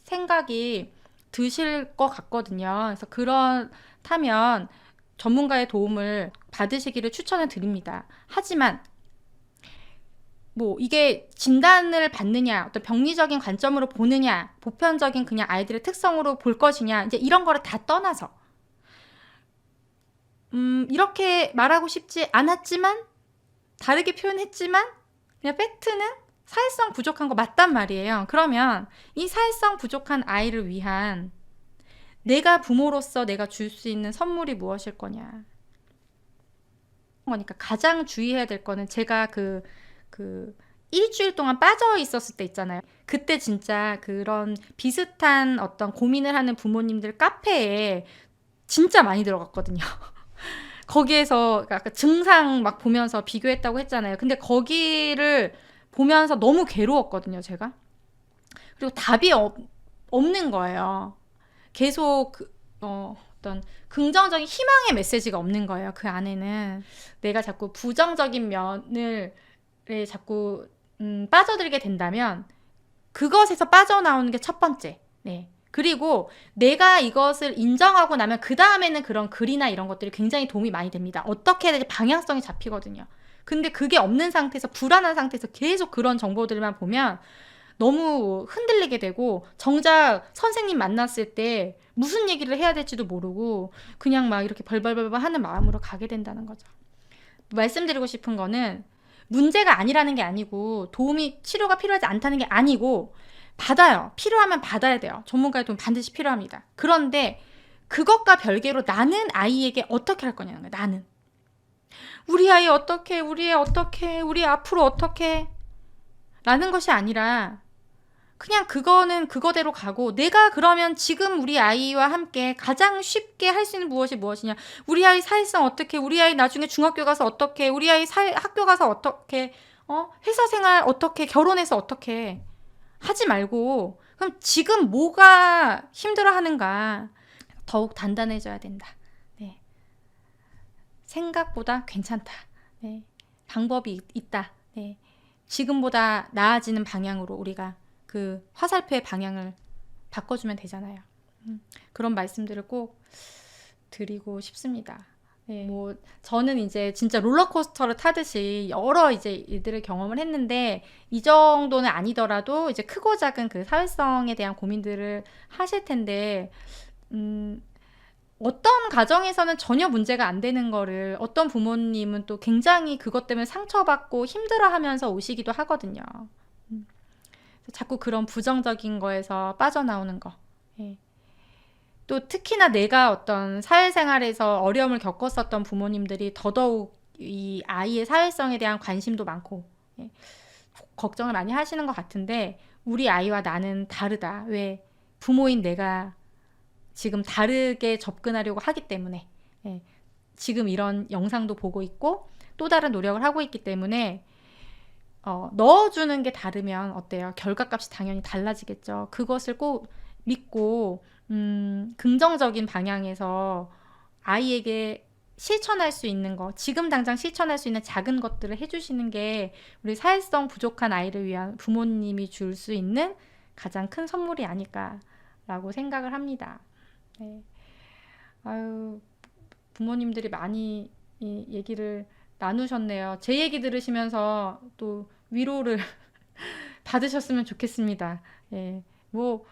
생각이 드실 것 같거든요. 그래서 그렇다면 전문가의 도움을 받으시기를 추천을 드립니다. 하지만 뭐 이게 진단을 받느냐 어떤 병리적인 관점으로 보느냐 보편적인 그냥 아이들의 특성으로 볼 것이냐 이제 이런 거를 다 떠나서 이렇게 말하고 싶지 않았지만 다르게 표현했지만 그냥 팩트는 사회성 부족한 거 맞단 말이에요. 그러면 이 사회성 부족한 아이를 위한 내가 부모로서 내가 줄 수 있는 선물이 무엇일 거냐 거니까 가장 주의해야 될 거는 제가 그 일주일 동안 빠져 있었을 때 있잖아요. 그때 진짜 그런 비슷한 어떤 고민을 하는 부모님들 카페에 진짜 많이 들어갔거든요. 거기에서 아까 증상 막 보면서 비교했다고 했잖아요. 근데 거기를 보면서 너무 괴로웠거든요, 제가. 그리고 답이 없는 거예요. 계속 어떤 긍정적인 희망의 메시지가 없는 거예요. 그 안에는 내가 자꾸 부정적인 면을 자꾸 빠져들게 된다면 그것에서 빠져나오는 게 첫 번째. 네. 그리고 내가 이것을 인정하고 나면 그 다음에는 그런 글이나 이런 것들이 굉장히 도움이 많이 됩니다. 어떻게 해야 될지 방향성이 잡히거든요. 근데 그게 없는 상태에서 불안한 상태에서 계속 그런 정보들만 보면 너무 흔들리게 되고 정작 선생님 만났을 때 무슨 얘기를 해야 될지도 모르고 그냥 막 이렇게 벌벌벌벌 하는 마음으로 가게 된다는 거죠. 말씀드리고 싶은 거는 문제가 아니라는 게 아니고 치료가 필요하지 않다는 게 아니고 받아요. 필요하면 받아야 돼요. 전문가의 도움 반드시 필요합니다. 그런데 그것과 별개로 나는 아이에게 어떻게 할 거냐는 거예요. 나는. 우리 아이 어떻게, 우리 애 어떻게, 우리 앞으로 어떻게 라는 것이 아니라 그냥 그거는 그거대로 가고 내가 그러면 지금 우리 아이와 함께 가장 쉽게 할 수 있는 무엇이 무엇이냐. 우리 아이 사회성 어떻게, 우리 아이 나중에 중학교 가서 어떻게, 우리 아이 학교 가서 어떻게, 회사 생활 어떻게, 결혼해서 어떻게 하지 말고 그럼 지금 뭐가 힘들어 하는가 더욱 단단해져야 된다. 네. 생각보다 괜찮다. 네. 방법이 있다. 네. 지금보다 나아지는 방향으로 우리가 그 화살표의 방향을 바꿔주면 되잖아요. 그런 말씀들을 꼭 드리고 싶습니다. 네, 뭐 저는 이제 진짜 롤러코스터를 타듯이 여러 이제 일들을 경험을 했는데 이 정도는 아니더라도 이제 크고 작은 그 사회성에 대한 고민들을 하실 텐데 어떤 가정에서는 전혀 문제가 안 되는 거를 어떤 부모님은 또 굉장히 그것 때문에 상처받고 힘들어하면서 오시기도 하거든요. 자꾸 그런 부정적인 거에서 빠져나오는 거. 예. 또 특히나 내가 어떤 사회생활에서 어려움을 겪었었던 부모님들이 더더욱 이 아이의 사회성에 대한 관심도 많고 예. 걱정을 많이 하시는 것 같은데 우리 아이와 나는 다르다. 왜? 부모인 내가 지금 다르게 접근하려고 하기 때문에 예. 지금 이런 영상도 보고 있고 또 다른 노력을 하고 있기 때문에 넣어주는 게 다르면 어때요? 결과값이 당연히 달라지겠죠. 그것을 꼭 믿고 긍정적인 방향에서 아이에게 실천할 수 있는 거, 지금 당장 실천할 수 있는 작은 것들을 해주시는 게 우리 사회성 부족한 아이를 위한 부모님이 줄 수 있는 가장 큰 선물이 아닐까라고 생각을 합니다. 네. 아유, 부모님들이 많이 이 얘기를 나누셨네요. 제 얘기 들으시면서 또 위로를 받으셨으면 좋겠습니다. 예, 뭐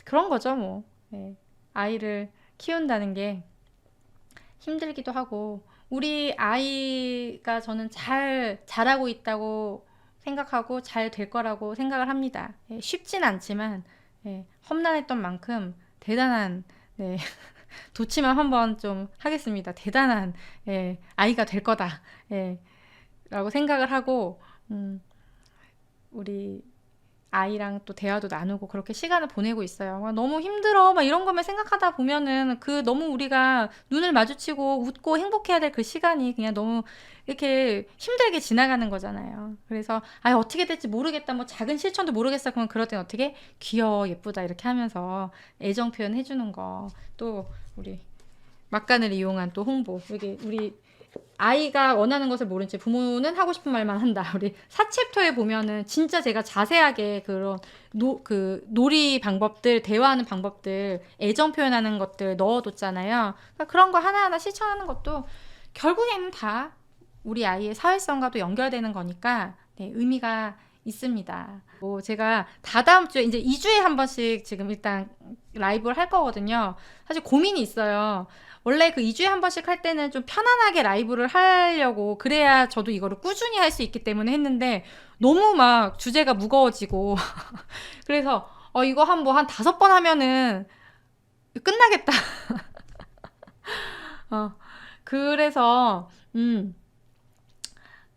그런 거죠, 뭐. 예, 아이를 키운다는 게 힘들기도 하고 우리 아이가 저는 잘 자라고 있다고 생각하고 잘 될 거라고 생각을 합니다. 예, 쉽진 않지만 예, 험난했던 만큼 대단한 네, 도치만 한번 좀 하겠습니다. 대단한 아이가 될 거다. 라고 생각을 하고 우리 아이랑 또 대화도 나누고 그렇게 시간을 보내고 있어요. 너무 힘들어 막 이런 것만 생각하다 보면은 그 너무 우리가 눈을 마주치고 웃고 행복해야 될 그 시간이 그냥 너무 이렇게 힘들게 지나가는 거잖아요. 그래서 어떻게 될지 모르겠다. 뭐 작은 실천도 모르겠어. 그러면 그럴 땐 어떻게 귀여워 예쁘다 이렇게 하면서 애정 표현 해주는 거. 또 우리 막간을 이용한 또 홍보. 이게 우리 아이가 원하는 것을 모른 채 부모는 하고 싶은 말만 한다. 우리 4챕터에 보면은 진짜 제가 자세하게 그런 놀이 방법들, 대화하는 방법들, 애정 표현하는 것들 넣어뒀잖아요. 그러니까 그런 거 하나하나 실천하는 것도 결국에는 다 우리 아이의 사회성과도 연결되는 거니까 네, 의미가 있습니다. 뭐 제가 다다음 주에 이제 2주에 한 번씩 지금 일단 라이브를 할 거거든요. 사실 고민이 있어요. 원래 그 2주에 한 번씩 할 때는 좀 편안하게 라이브를 하려고 그래야 저도 이거를 꾸준히 할 수 있기 때문에 했는데 너무 막 주제가 무거워지고 그래서 이거 한 5번 하면은 끝나겠다. 그래서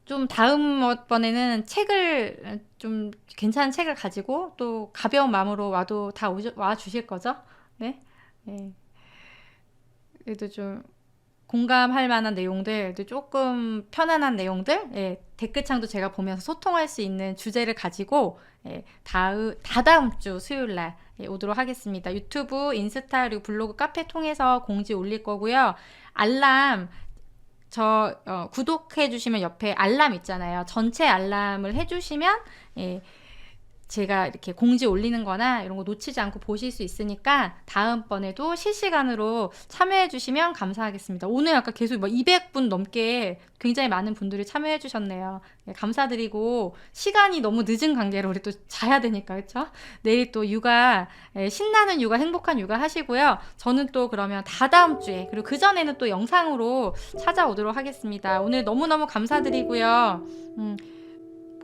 좀 다음번에는 책을 좀 괜찮은 책을 가지고 또 가벼운 마음으로 와도 와 주실 거죠? 네. 네. 그래도 좀 공감할 만한 내용들, 또 조금 편안한 내용들, 예, 댓글창도 제가 보면서 소통할 수 있는 주제를 가지고 예, 다다음 주 수요일 날 예, 오도록 하겠습니다. 유튜브, 인스타, 그리고 블로그, 카페 통해서 공지 올릴 거고요. 알람 구독해 주시면 옆에 알람 있잖아요. 전체 알람을 해주시면 예, 제가 이렇게 공지 올리는 거나 이런 거 놓치지 않고 보실 수 있으니까 다음번에도 실시간으로 참여해 주시면 감사하겠습니다. 오늘 아까 계속 200분 넘게 굉장히 많은 분들이 참여해 주셨네요. 네, 감사드리고 시간이 너무 늦은 관계로 우리 또 자야 되니까 그렇죠? 내일 또 육아 신나는 육아 행복한 육아 하시고요. 저는 또 그러면 다다음 주에 그리고 그 전에는 또 영상으로 찾아오도록 하겠습니다. 오늘 너무너무 감사드리고요.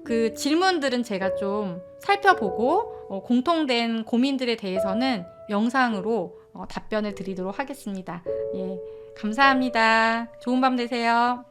그 질문들은 제가 좀 살펴보고 공통된 고민들에 대해서는 영상으로 답변을 드리도록 하겠습니다. 예, 감사합니다. 좋은 밤 되세요.